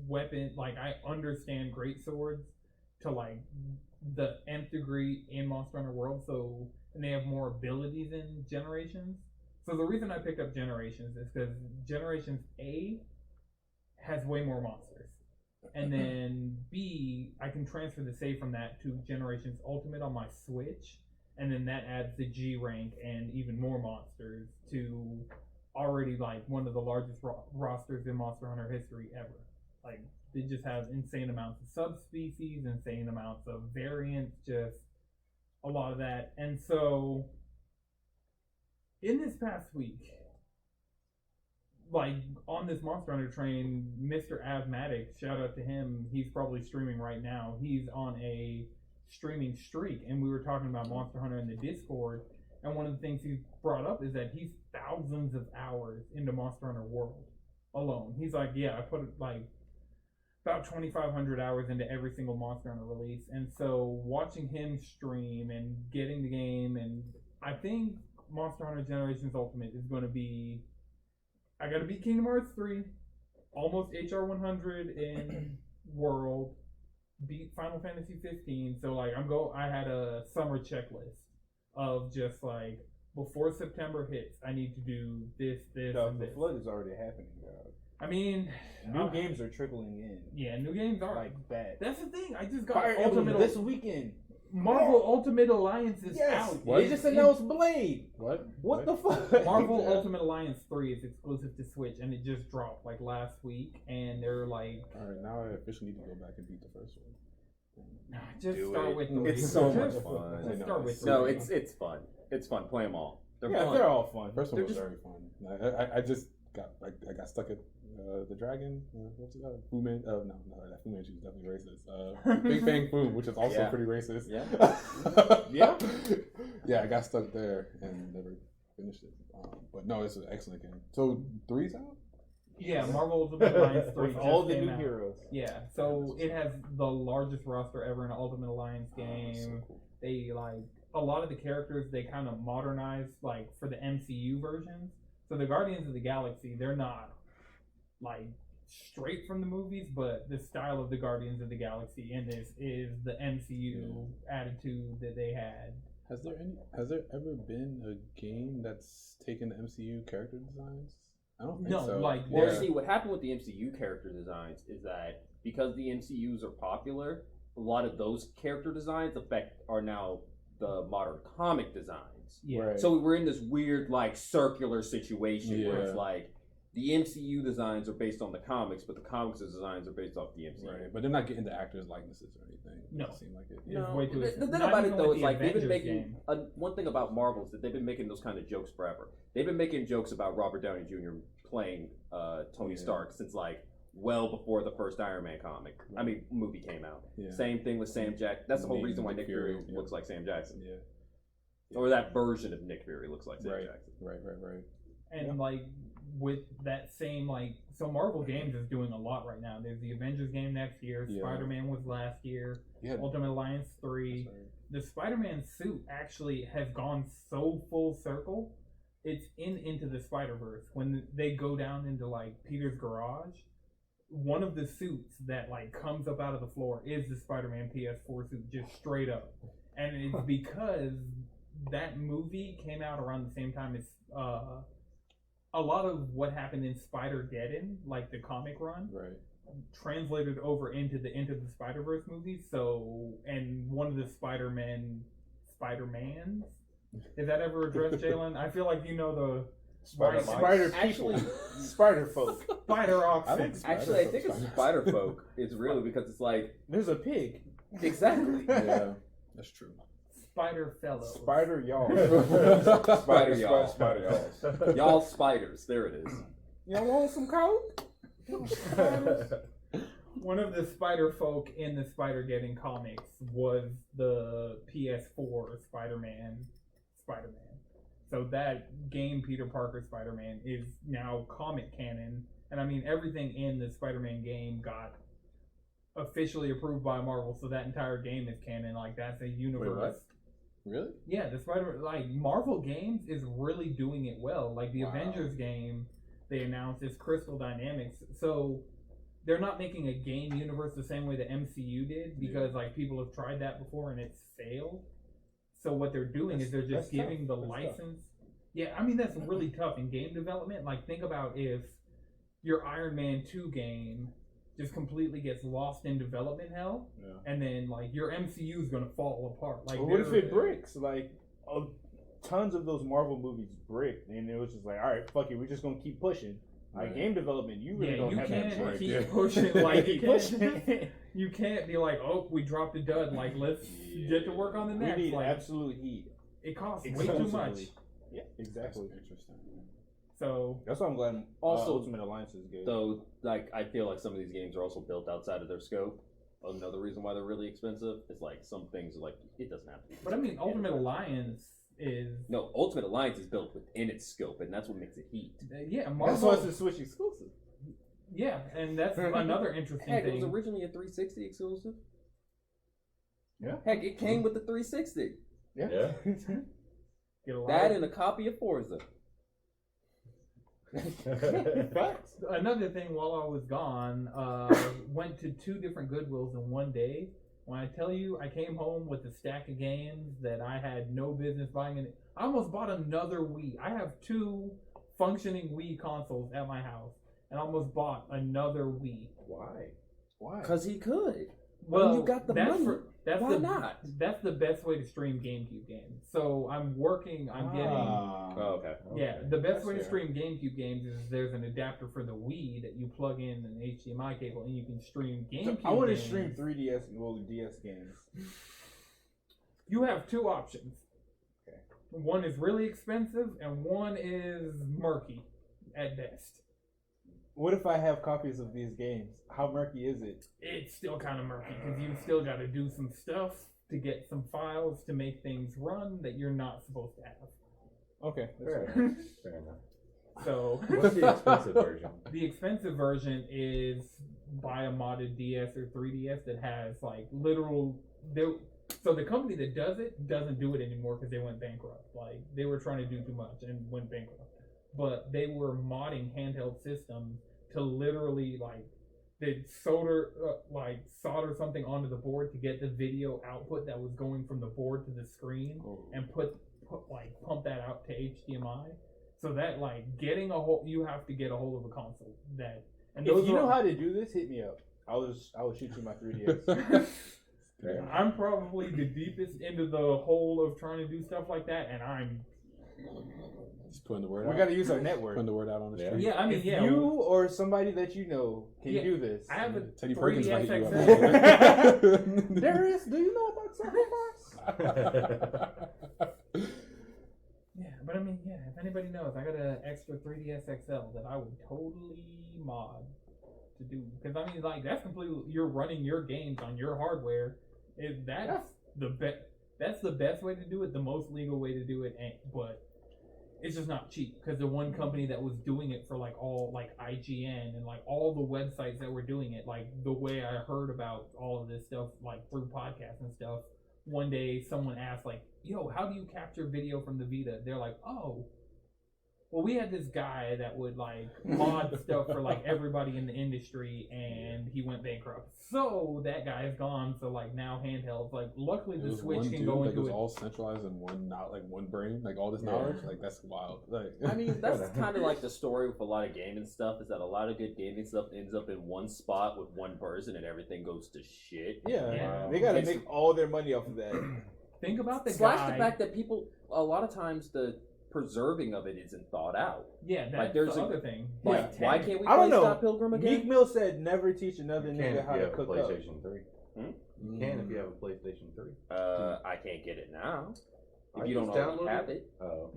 weapon, like I understand great swords to like the nth degree in Monster Hunter World, so and they have more abilities in Generations. So the reason I picked up Generations is because Generations A has way more monsters, and then B, I can transfer the save from that to Generations Ultimate on my Switch, and then that adds the G rank and even more monsters to already like one of the largest rosters in Monster Hunter history ever. Like they just have insane amounts of subspecies, insane amounts of variants, just a lot of that. And so in this past week, like on this Monster Hunter train, Mr. Avmatic, shout out to him, he's probably streaming right now. He's on a streaming streak, and we were talking about Monster Hunter in the Discord, and one of the things he brought up is that he's thousands of hours into Monster Hunter World alone. He's like, yeah, I put like about 2,500 hours into every single Monster Hunter release. And so watching him stream and getting the game, and I think Monster Hunter Generations Ultimate is going to be, I got to beat Kingdom Hearts 3, almost HR 100 in World, beat Final Fantasy 15. So like I had a summer checklist of just like, before September hits, I need to do this, and the this. flood is already happening, dog. I mean, new games are trickling in. Yeah, new games are like bad. That's the thing. I just got Fire Emblem Ultimate this weekend. Marvel Ultimate Alliance is out. What? They just announced Blade. What the fuck? Marvel Ultimate Alliance 3 is exclusive to Switch, and it just dropped like last week. And they're like, all right, now I officially need to go back and beat the first one. Just start with 3. It's so much fun. Just start with 3. No, it's fun. It's fun. Play them all. They're fun. They're all fun. First one was very fun. I just got I got stuck at the dragon. What's it called? Fu Man. No, that Fu Manchu is definitely racist. Big Bang Boom, which is also pretty racist. Yeah. Yeah, I got stuck there and never finished it. But no, it's an excellent game. So 3's out. Yeah, Marvel Ultimate Alliance 3 with all the came new out. heroes. Yeah, so it has the largest roster ever in an Ultimate Alliance game. So cool. They like a lot of the characters they kind of modernized like for the MCU versions. So the Guardians of the Galaxy, they're not like straight from the movies, but the style of the Guardians of the Galaxy in this is the MCU attitude that they had. Has there ever been a game that's taken the MCU character designs? I don't think so. Well, see, what happened with the MCU character designs is that because the MCUs are popular, a lot of those character designs are now the modern comic designs. Yeah. Right. So we're in this weird like circular situation where it's like the MCU designs are based on the comics, but the comics designs are based off the MCU. Right, but they're not getting the actors' likenesses or anything. No. It seemed like it. It's way too The thing not about it even though with is the like they've been Avengers making one thing about Marvel is that they've been making those kind of jokes forever. They've been making jokes about Robert Downey Jr. playing Tony Stark since like well before the first Iron Man comic. I mean, movie came out. Yeah. Same thing with Sam Jackson. That's the whole reason why Nick Fury looks like Sam Jackson. Yeah. Or that version of Nick Fury looks like Sam Jackson. Right. And like with that same so Marvel Games is doing a lot right now. There's the Avengers game next year. Spider-Man was last year. Ultimate Alliance 3. The Spider-Man suit actually has gone so full circle. It's into the Spider-Verse. When they go down into like Peter's garage, one of the suits that like comes up out of the floor is the Spider-Man PS4 suit, just straight up. And it's because that movie came out around the same time as a lot of what happened in Spider-Geddon, like the comic run, translated over into the Spider-Verse movies. So, and one of the Spider-Mans, is that ever addressed, Jalen? I feel like you know the Spider people, Spider folk, Spider oxen. Actually, I think it's Spider folk. It's really because it's like there's a pig. Exactly. Yeah, that's true. Spider fellow. Spider y'all. Spider y'all. Y'all spiders. There it is. Y'all want some coke? One of the spider folk in the Spider-Geddon comics was the PS4 Spider-Man. So that game, Peter Parker Spider-Man, is now comic canon. And I mean, everything in the Spider-Man game got officially approved by Marvel, so that entire game is canon. Like, that's a universe. Wait, what? Really? Yeah, the Marvel Games is really doing it well. Like, the Avengers game they announced is Crystal Dynamics. So they're not making a game universe the same way the MCU did, because like people have tried that before and it's failed. So what they're doing is they're just giving the license. Yeah, I mean, that's really tough in game development. Like, think about if your Iron Man 2 game just completely gets lost in development hell, and then like your MCU is gonna fall apart. Like, what if it breaks? Like, tons of those Marvel movies bricked, and it was just like, all right, fuck it, we're just gonna keep pushing. Like, game development, you really don't have that break. You can't keep pushing. Like, you can't be like, oh, we dropped a dud. Like, let's get to work on the next. We need like, absolute heat. It costs way too much. Yeah, exactly. That's interesting. So that's why I'm glad. Also, Ultimate Alliance is good. Though, like, I feel like some of these games are also built outside of their scope. Another reason why they're really expensive is like some things are like it doesn't have to be. But I mean, Ultimate Alliance is Ultimate Alliance is built within its scope, and that's what makes it heat. Yeah, Marvel. That's why it's a Switch exclusive. Yeah, and that's another interesting thing. It was originally a 360 exclusive. Yeah. Heck, it came with the 360. Yeah. That and a copy of Forza. Facts. Another thing, while I was gone, went to 2 different Goodwills in one day. When I tell you, I came home with a stack of games that I had no business buying. And I almost bought another Wii. I have 2 functioning Wii consoles at my house, and I almost bought another Wii. Why? Because he could. Well, when you got the money. Why not? That's the best way to stream GameCube games. So I'm working. I'm getting. Oh, okay. Yeah, the best way to stream GameCube games is there's an adapter for the Wii that you plug in an HDMI cable and you can stream GameCube. So I want to stream 3DS and DS games. You have 2 options. Okay. One is really expensive and one is murky at best. What if I have copies of these games? How murky is it? It's still kind of murky because you still got to do some stuff to get some files to make things run that you're not supposed to have. Okay, fair enough. So, what's the expensive version? The expensive version is buy a modded DS or 3DS that has like literal. So the company that does it doesn't do it anymore because they went bankrupt. Like, they were trying to do too much and went bankrupt. But they were modding handheld systems to literally they'd solder something onto the board to get the video output that was going from the board to the screen, and pump that out to HDMI. So that you have to get a hold of a console that. And if you know how to do this, hit me up. I will shoot you my 3DS. I'm probably the deepest into the hole of trying to do stuff like that, and I'm. Just putting the word out. We got to use our network. Putting the word out on the street. Yeah, I mean, if you or somebody that you know can do this. I have a Teddy Perkins might hit you up. Darius, do you know about sacrifice? Yeah, but I mean, Yeah, if anybody knows, I got an extra 3DS XL that I would totally mod to do. Because, I mean, like, that's completely, you're running your games on your hardware. That's the best way to do it, the most legal way to do it, but it's just not cheap. Because the one company that was doing it for, like, all, like, IGN and, like, all the websites that were doing it, like, the way I heard about all of this stuff, like, through podcasts and stuff, one day someone asked, like, yo, how do you capture video from the Vita? They're like, oh, well, we had this guy that would, like, mod stuff for, like, everybody in the industry, and he went bankrupt. So that guy is gone, so, like, now handhelds. Like, luckily the Switch can go into it. It was all centralized in one, not, like, one brain. Like, all this knowledge, like, that's wild. Like, I mean, that's kind of like the story with a lot of gaming stuff, is that a lot of good gaming stuff ends up in one spot with one person, and everything goes to shit. Yeah. They gotta make all their money off of that. Think about the fact that people, a lot of times, the preserving of it isn't thought out. Yeah, that's the other thing. Like, why can't we I don't play know. Scott Pilgrim again? Meek Mill said never teach another nigga how to cook up. PlayStation 3. You can if you have a PlayStation 3. I can't get it now. If you don't already have it.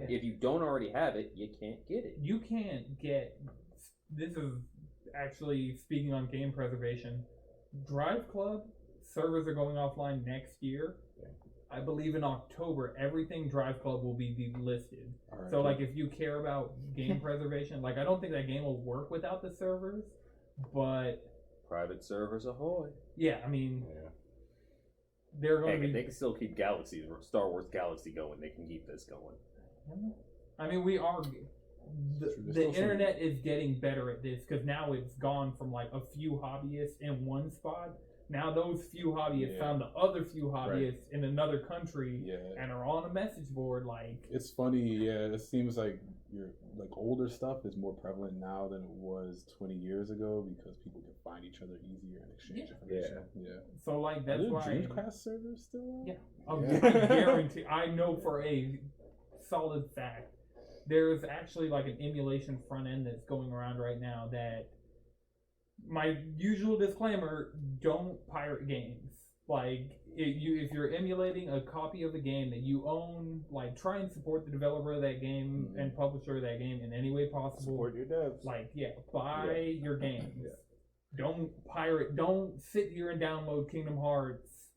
If you don't already have it, you can't get it. You can't get... This is actually, speaking on game preservation, Drive Club servers are going offline next year. I believe in October, everything Drive Club will be delisted. Right. So, like, if you care about game preservation, like, I don't think that game will work without the servers, but... Private servers ahoy. Yeah, I mean... Yeah. They're going to be... They can still keep Galaxy, Star Wars Galaxy going. They can keep this going. I mean, we are... The internet is getting better at this, because now it's gone from, like, a few hobbyists in one spot. Now those few hobbyists found the other few hobbyists in another country and are on a message board. Like, it's funny, it seems like your older stuff is more prevalent now than it was 20 years ago because people can find each other easier and exchange information. Yeah. So like that's why Dreamcast servers still? I guarantee. I know for a solid fact there's actually like an emulation front end that's going around right now that. My usual disclaimer, don't pirate games. Like, if you're emulating a copy of a game that you own, like, try and support the developer of that game and publisher of that game in any way possible. Support your devs. Like, buy your games. Don't pirate, don't sit here and download Kingdom Hearts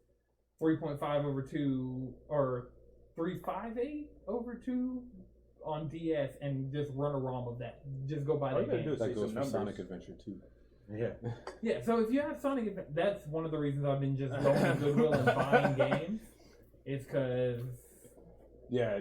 3.5/2 or 358/2 on DS and just run a ROM of that. Just go buy that game. That goes for Sonic Adventure 2. Yeah, so if you have Sonic, that's one of the reasons I've been just going to Goodwill and buying games. It's because... Yeah,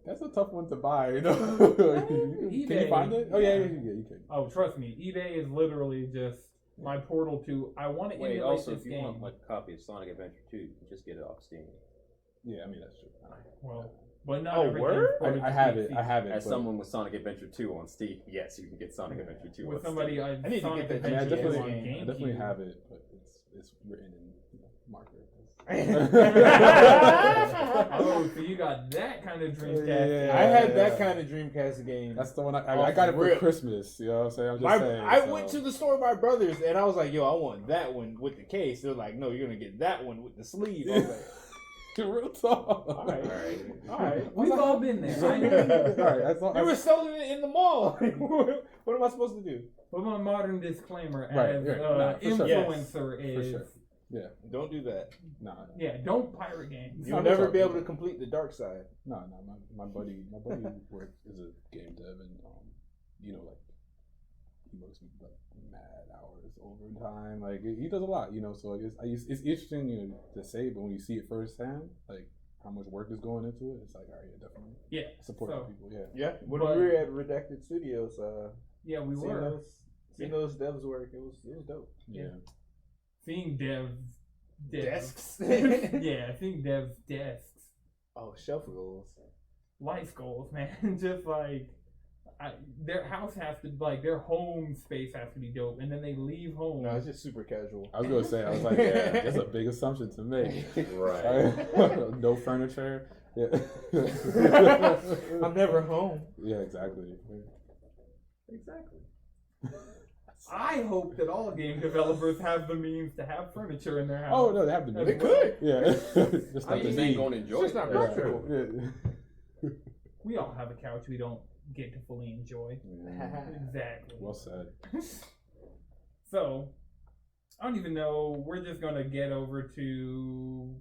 that's a tough one to buy. You know? eBay. Can you find it? Oh, yeah, you can. Oh, trust me. eBay is literally just my portal to, I want to emulate also, this if you want like a copy of Sonic Adventure 2, you can just get it off Steam. Yeah, I mean, that's true. Well... But not word? I have it. As someone with Sonic Adventure 2 on Steam, yes, you can get Sonic Adventure 2 with on somebody Steam. I need to get that. I definitely have it, but it's written in marker. Oh, so you got that kind of Dreamcast? I had that kind of Dreamcast game. That's the one I got it for Christmas. You know what I'm saying? I'm just saying. I went to the store with my brothers, and I was like, "Yo, I want that one with the case." They're like, "No, you're gonna get that one with the sleeve." I was like. Real talk. All right. We've all been there. They were selling it in the mall. What am I supposed to do? Well, my modern disclaimer as influencer is... For sure. Don't do that. Nah. Yeah, don't pirate games. You'll never be able to complete the dark side. No. My buddy works is a game dev, and he works like mad hours overtime. Like he does a lot, So it's interesting, to say, but when you see it firsthand, like how much work is going into it, it's like, all right, definitely support the people. Yeah. When we were at Redacted Studios, we were seeing those devs work. It was dope. Yeah. Seeing devs desks. Seeing devs desks. Oh, shelf goals, life goals, man. Just like. Their house has to, their home space has to be dope, and then they leave home. No, it's just super casual. I was gonna say, that's a big assumption to make. Right. No furniture. Yeah. I'm never home. Yeah, exactly. I hope that all game developers have the means to have furniture in their house. Oh no, they have the means. They could. Yeah. Just ain't going to enjoy it. It's just not practical. Yeah. We all have a couch we don't get to fully enjoy. Yeah. Exactly. Well said. So, I don't even know. We're just gonna get over to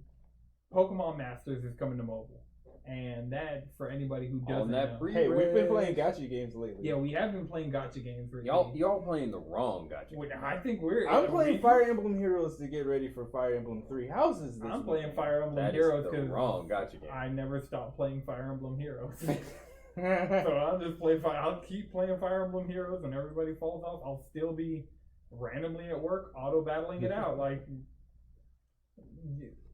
Pokemon Masters is coming to mobile, and that for anybody who doesn't know. Hey, we've been playing gacha games lately. Yeah, we have been playing gacha games. Y'all playing the wrong gacha. I think we're. I'm playing Fire Emblem Heroes to get ready for Fire Emblem 3 Houses. I'm playing Fire Emblem That Heroes is the because wrong gacha game. I never stopped playing Fire Emblem Heroes. So I'll just play I'll keep playing Fire Emblem Heroes, and everybody falls off. I'll still be randomly at work auto battling it out. Like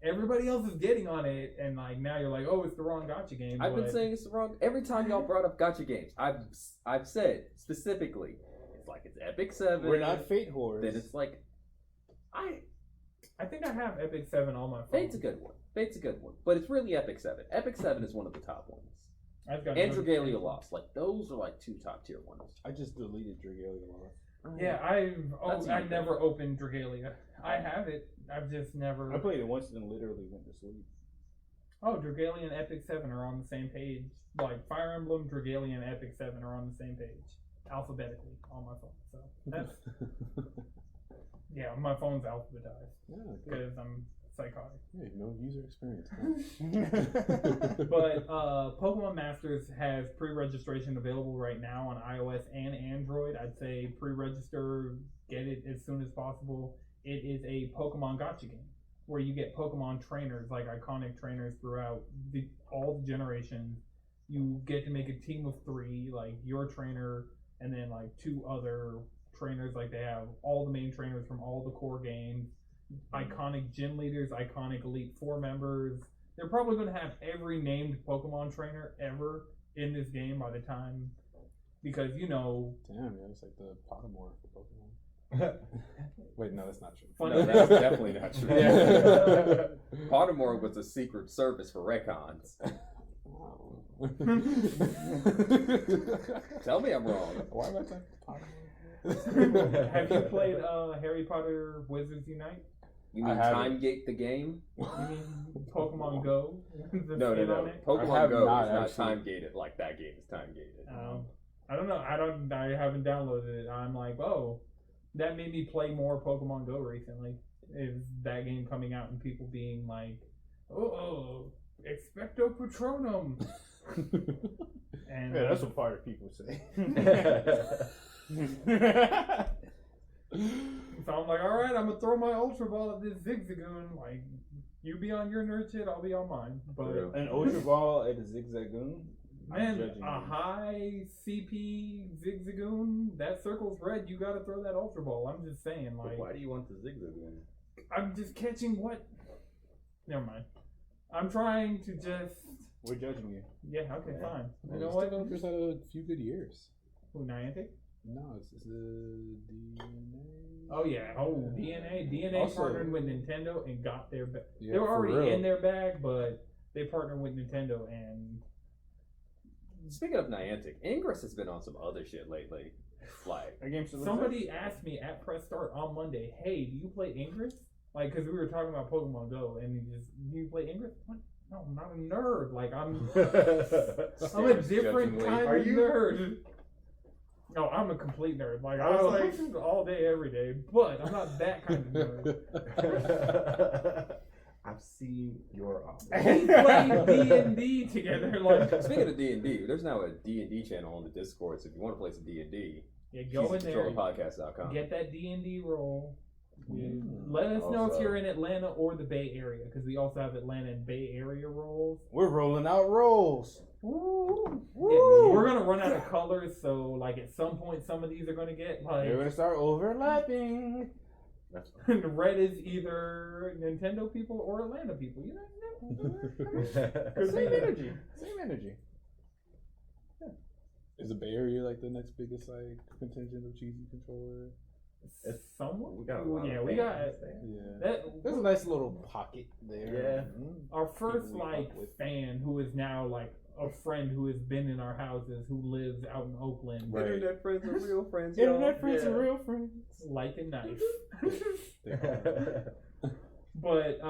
everybody else is getting on it, and like now you're like, oh, it's the wrong gacha game. I've been saying it's the wrong. Every time y'all brought up gacha games, I've said specifically, it's like it's Epic 7. We're not Fate whores. Then it's like I think I have Epic 7 on my phone. Fate's a good one. Fate's a good one, but it's really Epic 7. Epic 7 is one of the top ones. I've got And Dragalia Lost, like those are like 2 top tier ones. I just deleted Dragalia Lost. Yeah, I never opened Dragalia. I have it. I've just never. I played it once and then literally went to sleep. Oh, Dragalia and Epic 7 are on the same page. Like Fire Emblem, Dragalia, and Epic 7 are on the same page, alphabetically on my phone. So that's yeah, my phone's alphabetized because I'm psychotic. Hey, no user experience. But Pokemon Masters has pre-registration available right now on iOS and Android. I'd say pre-register, get it as soon as possible. It is a Pokemon gacha game where you get Pokemon trainers, like iconic trainers throughout all the generations. You get to make a team of 3, like your trainer and then like 2 other trainers. Like they have all the main trainers from all the core games. Iconic gym leaders, iconic Elite Four members. They're probably going to have every named Pokemon trainer ever in this game by the time, because Damn, yeah, it's like the Pottermore for Pokemon. Wait, no, that's not true. No, that's definitely not true. Yeah. Pottermore was a secret service for Recons. Tell me I'm wrong. Why am I saying Pottermore? Have you played Harry Potter Wizards Unite? You mean Time Gate the game? You mean Pokemon Go? No. Pokemon Go is not time gated like that game is time gated. I don't know. I haven't downloaded it. I'm like, oh, that made me play more Pokemon Go recently. Is that game coming out and people being like, oh, Expecto Patronum. And yeah, that's what fire people say. So I'm like, all right, I'm gonna throw my Ultra Ball at this Zigzagoon. Like, you be on your nerd shit, I'll be on mine. But an Ultra Ball at a Zigzagoon? Man, a high CP Zigzagoon, that circle's red, you gotta throw that Ultra Ball. I'm just saying, like. But why do you want the Zigzagoon? I'm just catching what? Never mind. I'm trying to just. We're judging you. Yeah, okay, fine. You know what? Developers had a few good years. Who, Niantic? No, it's the DNA. Oh yeah, DNA. DNA Also, partnered with Nintendo and got their bag. Yeah, they were for already real. in their bag, but they partnered with Nintendo and. Speaking of Niantic, Ingress has been on some other shit lately. Like, somebody asked me at Press Start on Monday, "Hey, do you play Ingress?" Like, because we were talking about Pokemon Go, and do you play Ingress? What? No, I'm not a nerd. Like, I'm a different kind of nerd. No, I'm a complete nerd. Like, I was like all day, every day, but I'm not that kind of nerd. I've seen your office. We play D&D together. Like, speaking of D&D, there's now a D&D channel on the Discord, so if you want to play some D&D, yeah, go in there. Podcast.com. Get that D&D roll. Let us know if you're in Atlanta or the Bay Area, because we also have Atlanta and Bay Area rolls. We're rolling out rolls. Woo. Yeah, we're gonna run out of colors, so like at some point, some of these are gonna get like. They're gonna start overlapping. Red is either Nintendo people or Atlanta people. You know. Same energy. Same energy. Yeah. Is the Bay Area like the next biggest like contingent of cheesy controller? It's somewhat. We got a lot of we got Yeah. There's a nice little pocket there. Yeah. Our first like fan who is now like a friend who has been in our houses who lives out in Oakland. Right. Internet friends are real friends. Internet friends are real friends. Like a knife. They are. But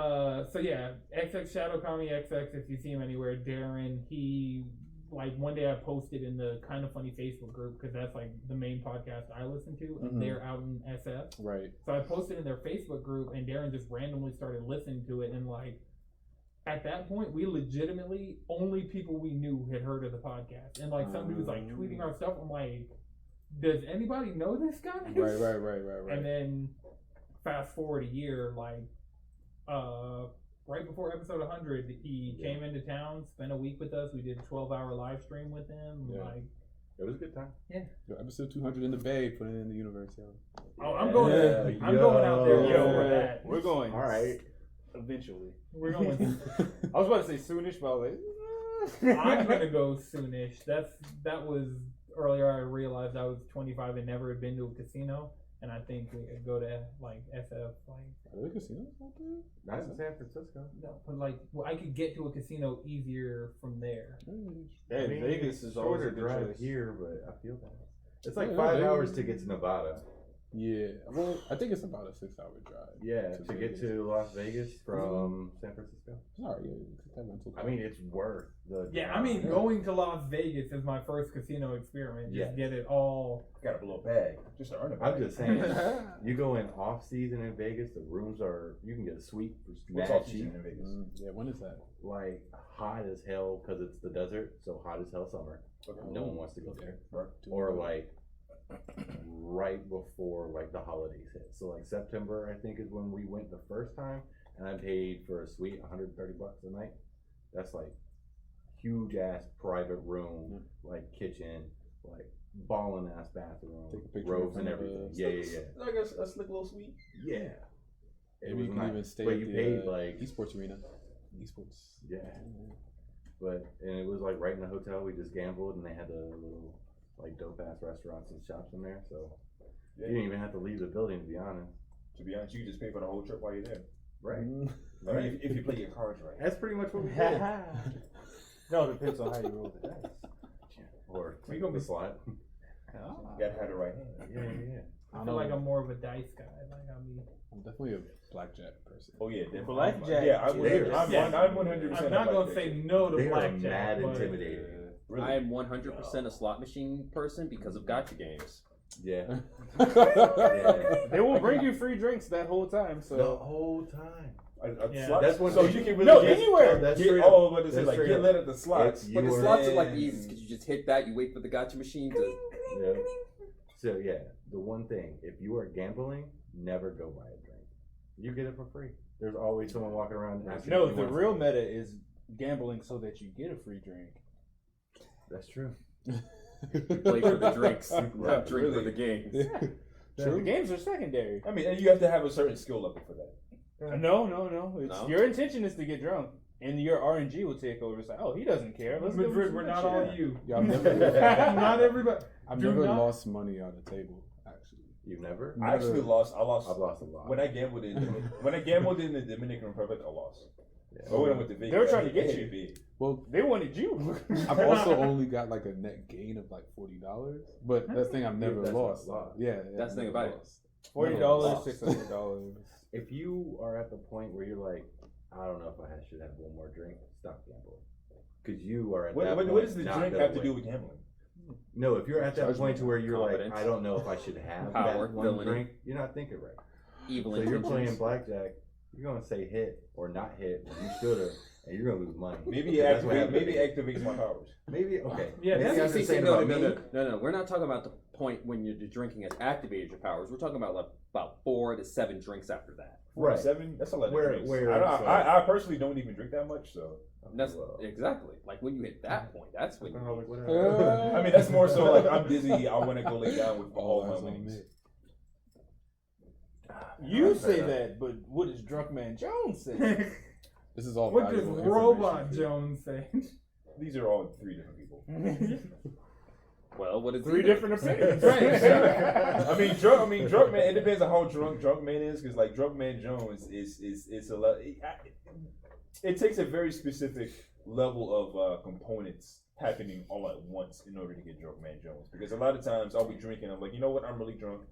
so yeah, XX Shadow Kami XX, if you see him anywhere, Darren, he like one day I posted in the Kind of Funny Facebook group because that's like the main podcast I listen to, and they're out in SF. Right. So I posted in their Facebook group, and Darren just randomly started listening to it, and like at that point, we legitimately only people we knew had heard of the podcast, and like some dudes like tweeting our stuff. I'm like, does anybody know this guy? Right. And then fast forward a year, like right before episode 100, he came into town, spent a week with us. We did a 12-hour live stream with him. Yeah. Like, it was a good time. Yeah. Yo, episode 200 in the Bay, put it in the universe, yo. Oh, I'm going. I'm going out there for that. We're going. All right. Eventually. We're going. I was about to say soonish, but I was like, I'm gonna go soonish. That was earlier. I realized I was 25 and never had been to a casino, and I think we could go to like SF. Like, are there casinos out there? Not in San Francisco. no, but like, well, I could get to a casino easier from there. Hey, Vegas is always shorter a good drive choice. here, but I feel that. It's like Yeah, 5 Vegas. hours to get to Nevada. Yeah. Well, I think it's about a 6-hour drive. Yeah, to get Vegas. to Las Vegas from San Francisco. Sorry, yeah, that rental I mean, it's worth the. Yeah, I mean, going to Las Vegas is my first casino experiment. Just get it all. Got a little bag just to earn it. I'm just saying, you go in off season in Vegas, the rooms are, you can get a suite for What's mad off cheap. season in Vegas? Yeah, when is that? Like hot as hell because it's the desert, so hot as hell summer. No one wants to go there. Or like right before like the holidays hit. So like September, I think, is when we went the first time, and I paid for a suite $130 a night. That's like huge ass private room, like kitchen, like ballin' ass bathroom, Take a picture robes in and front of everything. Yeah. Like a slick little suite. Yeah. It Maybe was you can nice. even stay But at you the paid like esports arena. Esports. Yeah. But and it was like right in the hotel. We just gambled, and they had the little like dope ass restaurants and shops in there. So you didn't even have to leave the building, to be honest. To be honest, you just pay for the whole trip while you're there. Right. I mean, if you play your cards right. That's pretty much what we did. No, it depends on how you roll the dice. Or We gonna the be- slot. You gotta have the right hand. Yeah. I feel like I'm more of a dice guy. Like I'm definitely a blackjack person. Oh yeah, definitely. Blackjack. Yeah, I'm Yeah. 100%. I'm not gonna say no to They are blackjack. mad but intimidating. Really? I am 100% a slot machine person because of gotcha games. Yeah. They will bring you free drinks that whole time. So The whole time. Yeah. Slot? That's one so thing. you can really No, get, anywhere. That's Get, straight oh, up. what is it That's like? straight Get up. lit at the slots. It's But the You slots are- are like easy because you just hit that, you wait for the gotcha machine to. Yeah. So yeah, the one thing, if you are gambling, never go buy a drink. You get it for free. There's always someone walking around asking. no, if you the want real something. meta is gambling so that you get a free drink. That's true. Play for the drinks, not drink really. for the games. The games are secondary. I mean, and you have to have a certain skill level for that. No. It's, No? Your intention is to get drunk, and your RNG will take over. It's like, oh, he doesn't care. Let's give him Madrid, some we're good not shit. all you. Yeah, I've never, Not everybody. I've Do never not- lost money on a table. Actually, You've never? I actually lost. I've lost a lot. When I gambled in the Dominican Republic. I lost. Yeah. I went with the Vegas. They were trying to get I you. hit big. well, They wanted you. I've also only got like a net gain of like $40, but that's the thing I've never That's lost. not lost. Yeah, That's the thing never about it. lost. $40, $600. If you are at the point where you're like, I don't know if I should have one more drink, stop gambling. Because you are at that point. What does the not drink gonna have to win. do with gambling? No, if you're at that Judgment. point to where you're Confidence. like, I don't know if I should have Power, that one villainy. drink, you're not thinking right. Evil So you're intentions. playing blackjack, you're gonna say hit or not hit when you should have, and you're gonna lose money. Maybe it That's what happens. activates my powers. Maybe okay. Yeah, Maybe that's I'm See, just see, saying no, about me. no. We're not talking about the point when you're drinking has activated your powers. We're talking about like about 4 to 7 drinks after that. Right. 7. That's a lot of Where- drinks. where I, don't, it's I personally don't even drink that much, so. That's exactly like when you hit that point. That's when. Alcoholic, You, whatever. I mean, that's more so like I'm dizzy. I want to go lay down with all Eyes my on wings. me. You say that, but what does Drunk Man Jones say? This is all What does valuable Robot information. Jones say? These are all 3 different people. well, what is 3 different opinions. I mean, drunk man. It depends on how drunk man is, because like drunk man Jones is a lot. It takes a very specific level of components happening all at once in order to get drunk man Jones. Because a lot of times I'll be drinking, I'm like, you know what, I'm really drunk.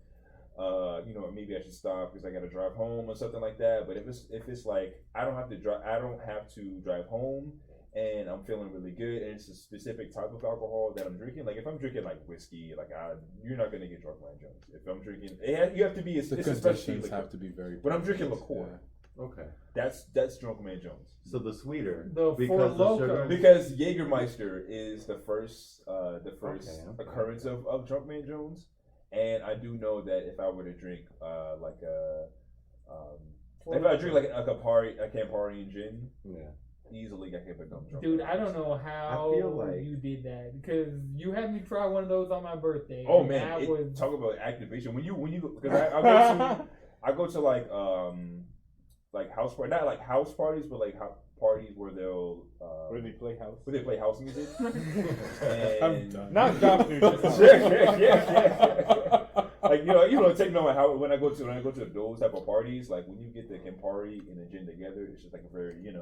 Maybe I should stop because I got to drive home or something like that. But if it's like I don't have to drive home, and I'm feeling really good, and it's a specific type of alcohol that I'm drinking. Like if I'm drinking like whiskey, like you're not gonna get drunk man Jones. If I'm drinking, you have to be. The it's especially conditions have to be very. When I'm drinking liqueur, Okay. that's drunk man Jones. So the sweeter, The because Four the Loko. sugar. Because Jägermeister is the first Okay. occurrence of drunk man Jones, and I do know that if I were to drink like a if I drink like a Campari and gin, Yeah. easily I can become drunk. Dude, I don't know how I feel like- you did that because you had me try one of those on my birthday. Oh and man, that was talk about activation. When you because I go to like house party, not like house parties, but like parties where they'll Where they play house. where they play house music. I'm And done. Not golf, dude. Just yeah. Like take note how when I go to those type of parties, like when you get the Campari and the gin together, it's just like a very Yeah.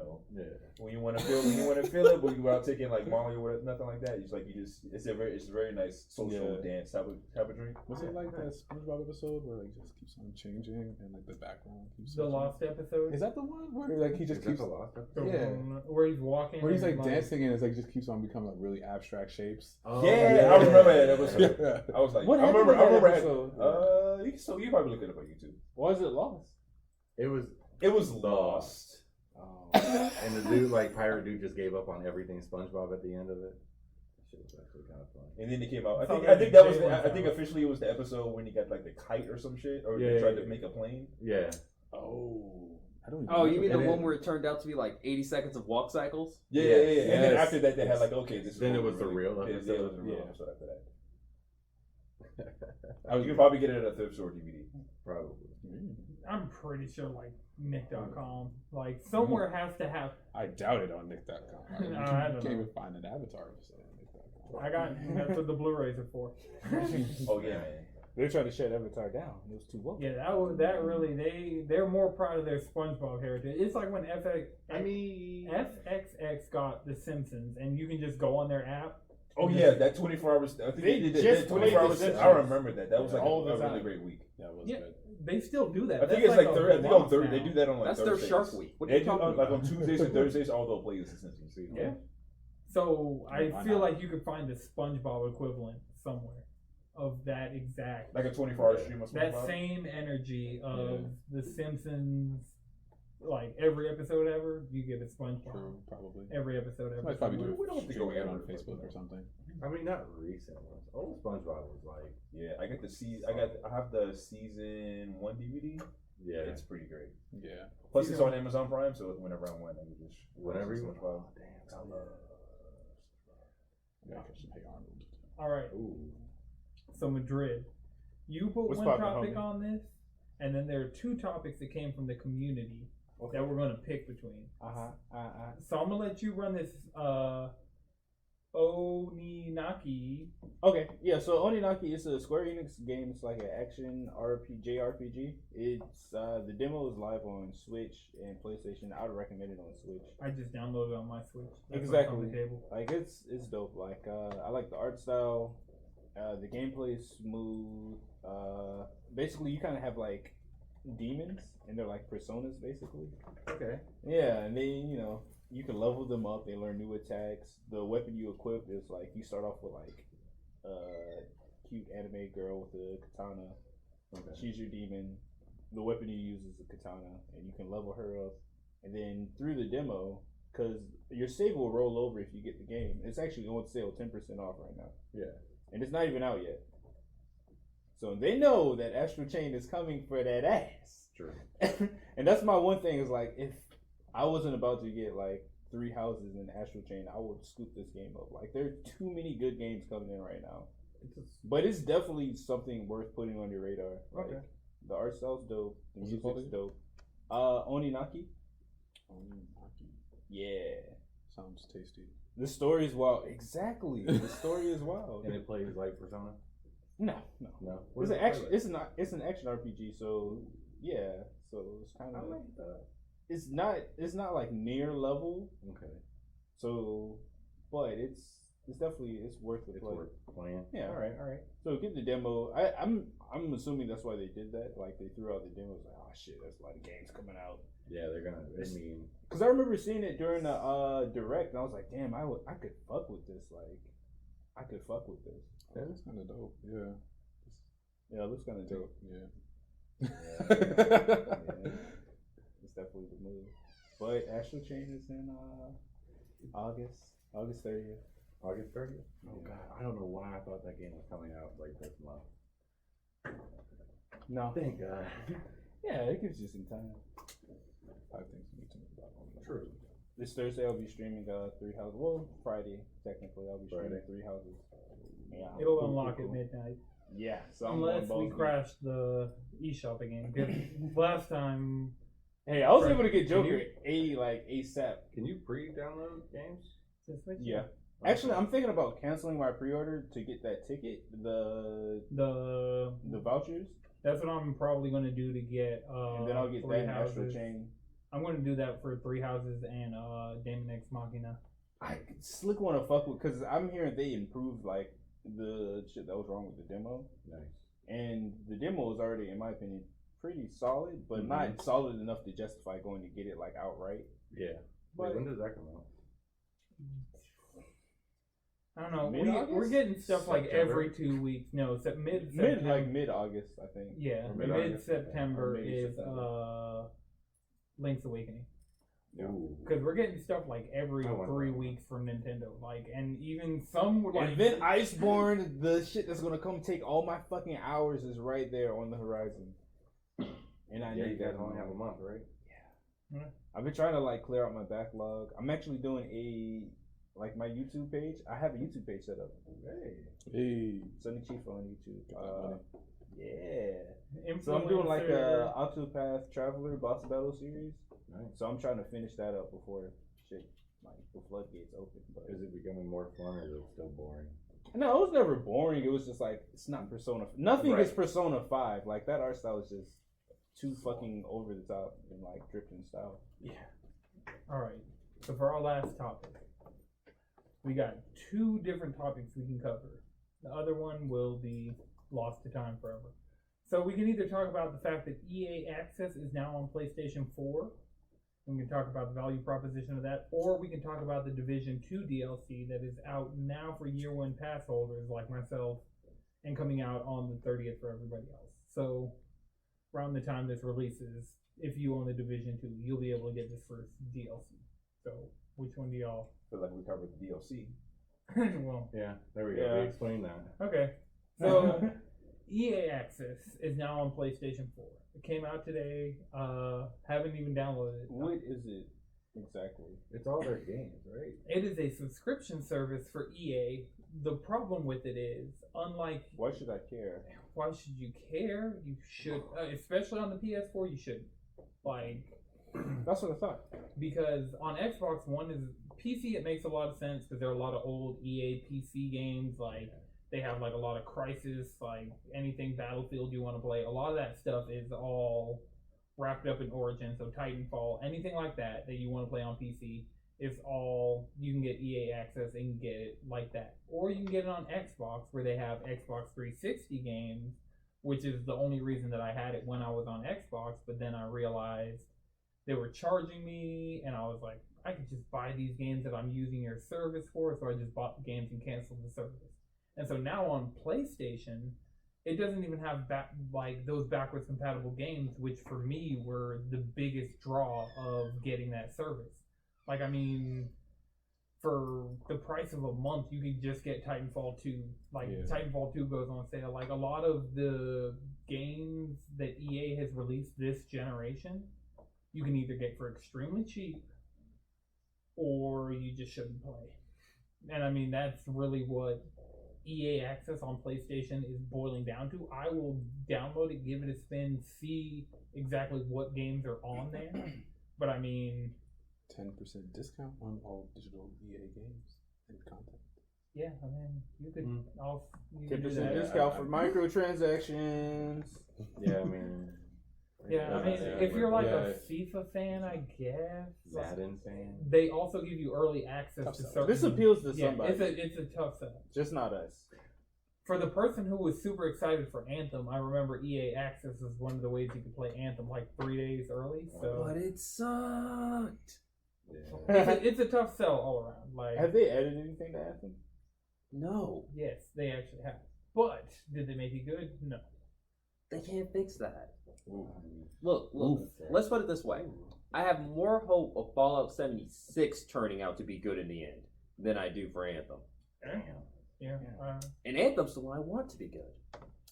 when you want to feel it, but without taking like Molly or nothing like that. It's a very nice social dance type of drink. Was it like that SpongeBob episode where like just keeps on changing and like the background keeps the switching? Lost episode. Is that the one where like he just keeps Yeah. Where he's walking. where he's and, like dancing and it's like just keeps on becoming like really abstract shapes? Yeah, I remember that episode. Yeah. I was like, What I happened remember. with that episode? You probably look it up on YouTube. Why is it lost? It was. It was lost. And the dude, like pirate dude, just gave up on everything SpongeBob at the end of it. That shit was actually kind of fun. And then it came out. Oh, I think that was. Jay I think officially it was the episode when he got like the kite or some shit, or Yeah, they tried yeah, to make a plane. Yeah. Oh. I don't even Oh, you mean the remember one where it turned out to be like 80 seconds of walk cycles? Yeah. Yes. And then Yes. after that, they had like, okay, this is Then what it was we're the real yeah, episode. it was the real Yeah. episode after that. I was You can probably get it at a thrift store DVD. Probably. I'm pretty sure like Nick.com. Like somewhere has to have. I doubt it on Nick.com. I don't can't know. even find an avatar episode on Nick.com. I got that's what the Blu-rays are for. Oh yeah, man. They're trying to shut Avatar down. It was too woke. Yeah, that really they're more proud of their SpongeBob heritage. It's like when FXX got The Simpsons, and you can just go on their app. Oh yeah, that 24 hours. I think They they did just that 24 played hours. The I remember that. That was like all a the really time. great week. That was Yeah. good. They still do that. I think That's it's like a third. I think on block third. now. They do that on like That's Thursdays. their Shark Week. What are They you do talking like about? on Tuesdays and Thursdays. All they'll play is The Simpsons. So, Yeah. So I Why feel not? like you could find the SpongeBob equivalent somewhere of that exact, like a 24-hour stream of that SpongeBob. same energy of The Simpsons. Like every episode ever, you get a SpongeBob. True, probably. Every episode ever. Might probably do somewhere. We don't have it to go stream it ever on for Facebook SpongeBob. or something. I mean, not recent ones. Old SpongeBob was like, Yeah, I got the I have the season 1 DVD. yeah, It's pretty great. Yeah. Plus, it's on Amazon Prime, so whenever I want, I can just whenever you want. SpongeBob. Oh, damn. Yeah, catch some Hey Arnold. All right. Ooh. So Madrid, you put What's one poppin', topic homie? on this, and then there are two topics that came from the community that we're going to pick between. So I'm gonna let you run this Oninaki. Okay, yeah. So Oninaki is a Square Enix game. It's like an action JRPG. It's the demo is live on Switch and PlayStation. I would recommend it on Switch. I just downloaded it on my Switch. That's what's on Exactly. the table. Like it's dope. Like I like the art style. The gameplay is smooth. Basically, you kind of have like demons, and they're like personas, basically. Okay. Yeah, and they you can level them up. They learn new attacks. The weapon you equip is like you start off with like cute anime girl with a katana. Okay. She's your demon. The weapon you use is a katana, and you can level her up. And then through the demo, because your save will roll over if you get the game. It's actually on sale, 10% off right now. Yeah. And it's not even out yet. So they know that Astral Chain is coming for that ass. True. And that's my one thing is like, if I wasn't about to get like 3 houses in Astral Chain, I would scoop this game up. Like, there are too many good games coming in right now. But it's definitely something worth putting on your radar. Like, Okay. the art style's dope. The What's it called music's again? dope. Oninaki. Oninaki. Yeah. Sounds tasty. The story is wild. Exactly. The story is wild. And it plays like Persona? No. No. It's an action. It's an action RPG. So yeah. So it's kind of. It's not like near level. Okay. So, but it's definitely worth the It's play. worth playing. Yeah. All right. So get the demo. I'm assuming that's why they did that. Like they threw out the demos. Like, oh shit, that's a lot of games coming out. Yeah, they're gonna. I mean, because I remember seeing it during the direct, and I was like, damn, I could fuck with this. Like, I could fuck with this. That looks kind of dope. Yeah. Yeah, it looks kind of dope. Yeah. Yeah. It's definitely the move. But Astral Chain is in August 30th. August 30th. Oh god, I don't know why I thought that game was coming out like this month. No, Thank God. yeah, it gives you some time. 5 things you need to know about. True. This Thursday I'll be streaming 3 houses. Well, Friday technically I'll be streaming Friday. 3 houses. Yeah, It'll cool, unlock cool, at cool. midnight. Yeah, so I'm Unless going we balls crash the eShop again. 'Cause last time, deep. Hey, I was Right. able to get Joker Can ASAP. Can you pre-download games? the Switch, Yeah. Actually, I'm thinking about canceling my pre-order to get that ticket, the vouchers, that's what I'm probably going to do to get. and then I'll get 3 that Astral houses. Chain. I'm going to do that for 3 houses and Daemon X Machina. I slick want to fuck with because I'm hearing they improved like the shit that was wrong with the demo, Nice. and the demo is already, in my opinion, pretty solid, but not solid enough to justify going to get it like outright. Yeah. But- Wait, when does that come out? I don't know. Mid-August? We're getting stuff like September? every 2 weeks. No, Mid August, I think. Yeah, Or mid-August. mid-September Or maybe is September. Link's Awakening. Ooh. Because we're getting stuff like every I want 3 that. weeks from Nintendo. Like, and even some were like. And then Iceborne, the shit that's gonna come take all my fucking hours, is right there on the horizon. And I Yeah, you need guys that only have a month. month, right? I've been trying to like clear out my backlog. I'm actually doing my YouTube page. I have a YouTube page set up. Hey. Hey. Sunny Chief on YouTube. Get that money. Yeah. So I'm doing like a Octopath Traveler Boss Battle series. Nice. So I'm trying to finish that up before shit like the floodgates open. But Is it becoming more fun or is it still boring? no, it was never boring. It was just like it's not Persona. Nothing Right. is Persona 5. Like that art style is just too fucking over the top and like drifting style. Alright, so for our last topic, we got 2 different topics we can cover. The other one will be lost to time forever. So we can either talk about the fact that EA Access is now on PlayStation 4. We can talk about the value proposition of that, or we can talk about the Division 2 DLC that is out now for year 1 pass holders like myself and coming out on the 30th for everybody else. So around the time this releases, if you own the Division 2, you'll be able to get this first DLC. So which one do y'all? Feel like we covered the DLC. Well, Yeah, there we go. Yeah. We explained that. okay. So EA Access is now on PlayStation 4. It came out today. Haven't even downloaded it. What is it exactly? It's all their games, right? It is a subscription service for EA. The problem with it is, unlike, Why should I care? why should you care? You should, especially on the PS4, you shouldn't. Like, That's what I thought. because on Xbox One is PC, it makes a lot of sense because there are a lot of old EA PC games. Like they have like a lot of Crysis, like anything Battlefield you want to play. A lot of that stuff is all wrapped up in Origin. So Titanfall, anything like that you want to play on PC, is all you can get EA Access and get it like that. Or you can get it on Xbox where they have Xbox 360 games, which is the only reason that I had it when I was on Xbox. But then I realized they were charging me, and I was like, I could just buy these games that I'm using your service for, so I just bought the games and canceled the service. And so now on PlayStation, it doesn't even have like those backwards compatible games, which for me were the biggest draw of getting that service. Like, I mean, for the price of a month, you could just get Titanfall 2. Like, Titanfall 2 goes on sale. Like, a lot of the games that EA has released this generation, you can either get for extremely cheap or you just shouldn't play. And I mean, that's really what EA Access on PlayStation is boiling down to. I will download it, give it a spin, see exactly what games are on there. But I mean, 10% discount on all digital EA games and content. yeah, I mean, you could you 10% could do that. discount for microtransactions. Yeah, I mean. Yeah, I mean, if you're like a FIFA fan, I guess. Madden fan. They also give you early access to certain. This appeals to Yeah, somebody. it's a tough sell. Just not us. For the person who was super excited for Anthem, I remember EA Access is one of the ways you could play Anthem like 3 days early. So But it sucked. it's a tough sell all around. Like, have they added anything to Anthem? No, yes, they actually have. But did they make it good? No. they can't fix that. Ooh. Look, let's put it this way. I have more hope of Fallout 76 turning out to be good in the end than I do for Anthem. Damn. Yeah. And Anthem's the one I want to be good.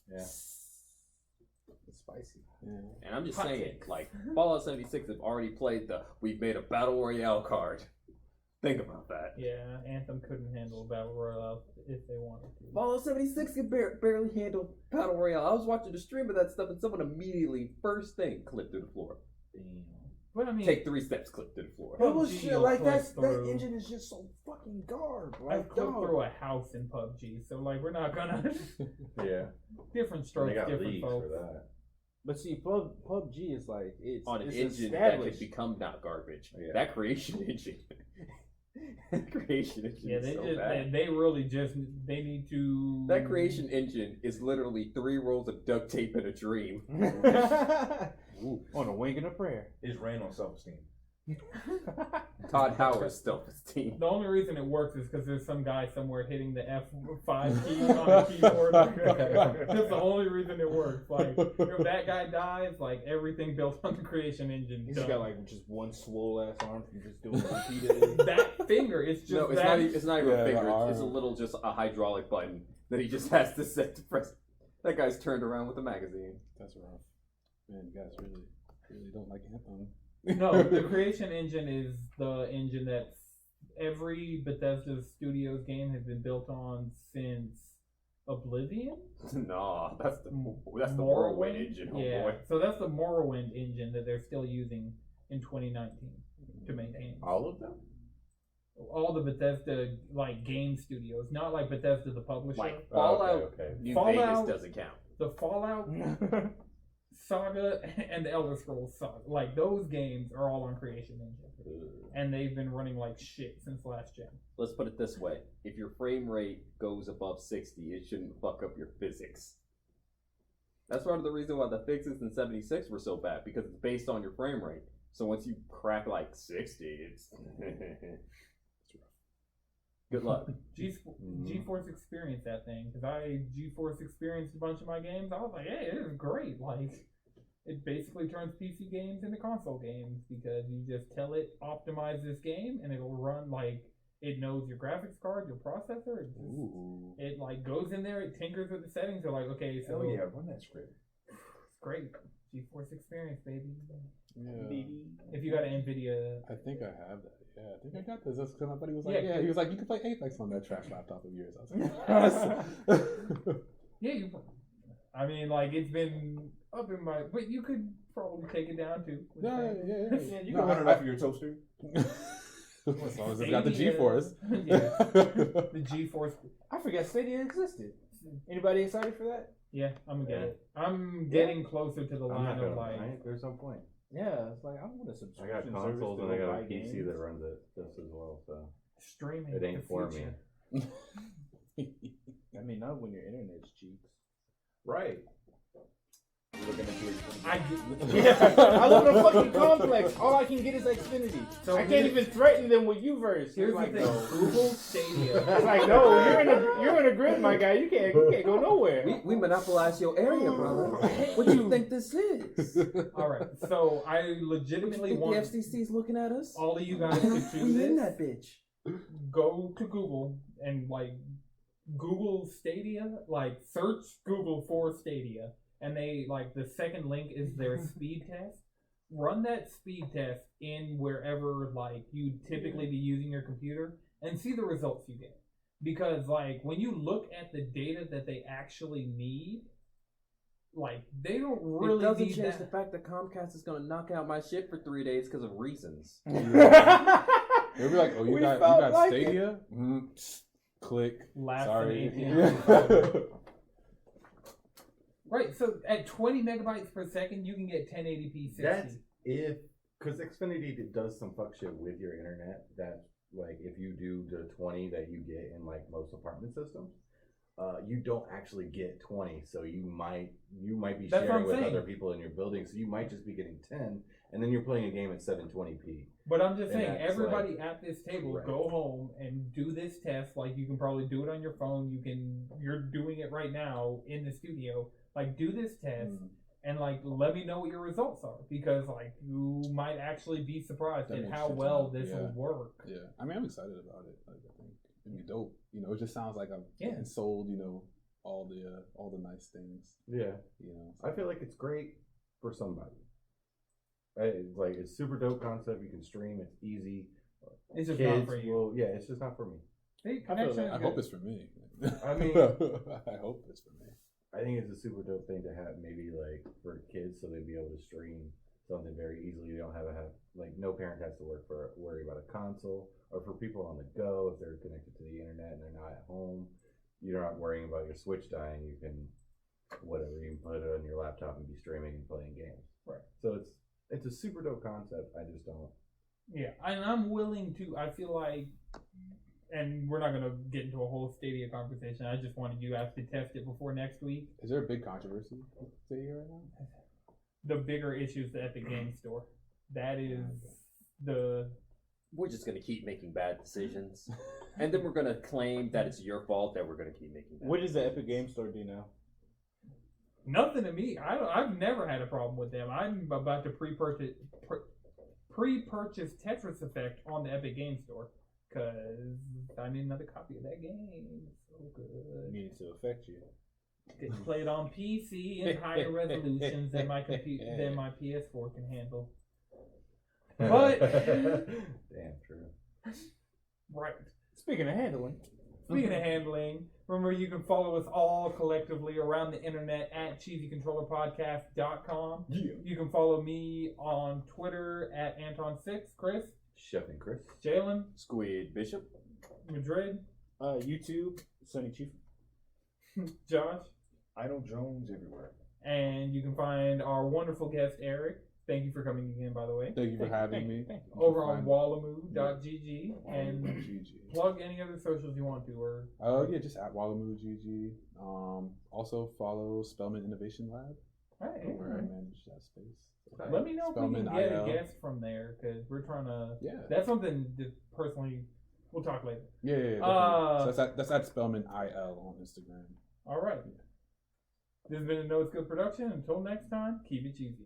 Yeah. It's spicy. Yeah. And I'm just Hot saying, takes. like, Fallout 76 have already played we've made a Battle Royale card. Think about that. Yeah, Anthem couldn't handle a battle royale if they wanted to. Fallout 76 could barely handle Battle Royale. I was watching the stream of that stuff and someone immediately, first thing, clipped through the floor. But I mean, Take 3 steps, clip through the floor. It was PUBG shit will like clip that through. engine is just so fucking garb. I Like, clipped dog. through a house in PUBG, so like we're not gonna Yeah. different They strokes, got different leagues folks. for that. But see, PUBG is like it's On an it's engine that could established. become not garbage. Yeah. That creation engine. Creation engine Yeah, is they so just bad. they really just they need to. That creation engine is literally 3 rolls of duct tape in a dream. On a wing and a prayer. It's ran on self-esteem. Todd Howard's self-esteem. The only reason it works is because there's some guy somewhere hitting the F5 key on the keyboard. That's the only reason it works. Like, if that guy dies, like everything built on the creation engine. He's done. got like just one swole ass arm from just doing it repeatedly. That finger. It's just No, it's that. not even a Yeah, finger. the It's a arm. little just a hydraulic button that he just has to set to press. That guy's turned around with a magazine. That's rough. Man, you guys really don't like Anthem. No, the creation engine is the engine that every Bethesda Studios game has been built on since Oblivion. Nah, that's the Morrowind engine, Yeah, homeboy. so that's the Morrowind engine that they're still using in 2019 to make games. All of them? All the Bethesda like game studios, not like Bethesda the publisher. Like Fallout, Okay. New Fallout- Vegas doesn't count. The Fallout saga and the Elder Scrolls saga, like those games are all on Creation Engine, and they've been running like shit since last gen. Let's put it this way: if your frame rate goes above 60, it shouldn't fuck up your physics. That's part of the reason why the fixes in 76 were so bad, because it's based on your frame rate. So once you crack like 60, it's good luck. GeForce experienced that thing because I GeForce experienced a bunch of my games. I was like, hey, this is great. Like, it basically turns PC games into console games because you just tell it optimize this game and it'll run like it knows your graphics card, your processor. It, just, it like goes in there, it tinkers with the settings. They're like, okay, so Oh yeah, run that script. it's great. GeForce experience, baby. Yeah. If you got an NVIDIA, I think I have that. Yeah, I think I got this. That's because my buddy was Yeah, like, yeah, cause- he was like, you can play Apex on that trash laptop of yours. I was like, yeah, I mean, like it's been up in my, but you could probably take it down too. with yeah, that. yeah. You No, can run it off of your toaster. As long as it's got the Stadia- G-Force. Yeah, the GeForce. I forgot Stadia existed. Anybody excited for that? Yeah, I'm gonna get Yeah. it. I'm getting closer to the I'm line not of gonna like. lie. There's no point. Yeah, it's like I want a I subscription got service consoles to and I go got a buy PC games. that runs it just as well, so Streaming. it ain't the for future. me. I mean, not when your internet's cheap. Right. You're looking at your I I live in a fucking complex. All I can get is Xfinity. So I can't here- even threaten them with Uverse. Here's like, the thing: no. Google Stadia. It's like, no, you're in a grid, my guy. You can't go nowhere. We monopolize your area, brother. What do you think this is? All right, so I What you legitimately think the want FCC's looking at us? all of you guys to do We in this. that bitch. Go to Google and like Google Stadia, like search Google for Stadia, and they like the second link is their speed test. Run that speed test in wherever like you typically be using your computer and see the results you get. Because like when you look at the data that they actually need, like they don't really It doesn't need change that. the fact that Comcast is gonna knock out my shit for 3 days because of reasons. They'll be like, oh, you We got felt like Stadia? Click. Last Sorry. and Right, so at 20 megabytes per second, you can get 1080p 60. That's if, because Xfinity does some fuck shit with your internet that, like, if you do the 20 that you get in, like, most apartment systems, you don't actually get 20, so you might be That's sharing what with I'm other saying. people in your building, so you might just be getting 10, and then you're playing a game at 720p. But I'm just And saying, that's everybody at this table, Correct. go home and do this test. Like, you can probably do it on your phone. You're doing it right now in the studio. Like, do this test and like let me know what your results are, because like you might actually be surprised That at makes how shit well ton. this Yeah. will work. Yeah, I mean, I'm excited about it. Like, I think it'd be dope. You know, it just sounds like I'm Yeah. getting sold. You know, all the nice things. Yeah. You know, I feel like it's great for somebody. It's like it's super dope concept. You can stream. It's easy. It's just Kids not for you. will, yeah, it's just not for me. See, I feel connection that. is I good. hope it's for me. I mean- I hope it's for me. I think it's a super dope thing to have, maybe like for kids, so they'd be able to stream something very easily. You don't have like no parent has to worry about a console, or for people on the go, if they're connected to the internet and they're not at home, you're not worrying about your Switch dying. You can you can put it on your laptop and be streaming and playing games. Right. So it's a super dope concept. I just don't. Yeah, and I'm willing to. I feel like, and we're not gonna get into a whole Stadia conversation. I just wanted you guys to test it before next week. Is there a big controversy with Stadia right now? The bigger issue is the Epic Game Store. That is the. We're just gonna keep making bad decisions, and then we're gonna claim that it's your fault that we're gonna keep making. Bad What does the decisions. Epic Game Store do now? Nothing to me. I've never had a problem with them. I'm about to pre-purchase Tetris Effect on the Epic Game Store because I need another copy of that game. So good. Needed to affect you. Get play it on PC in higher resolutions than my PS4 can handle. But Damn true. right. Speaking of handling, Speaking of handling, remember you can follow us all collectively around the internet at cheesycontrollerpodcast.com. Yeah. You can follow me on Twitter at Anton6, Chris, Chef and Chris. Jalen, Squid Bishop. Madrid, YouTube, Sunny Chief. Josh, I know Jones everywhere. and you can find our wonderful guest Eric. Thank you for coming again, by the way. Thank you for having me. Thank you. Over on wallamoo.gg and GG. plug any other socials you want to, or Yeah, just at WallaMooGG. Also follow Spellman Innovation Lab, hey, where I manage that space. let me know if we Spellman can get IL. a guest from there, because we're trying to. Yeah. That's something that personally we'll talk later. Yeah, definitely. So that's at Spellman IL on Instagram. All right. This has been a No It's Good production. Until next time, keep it cheesy.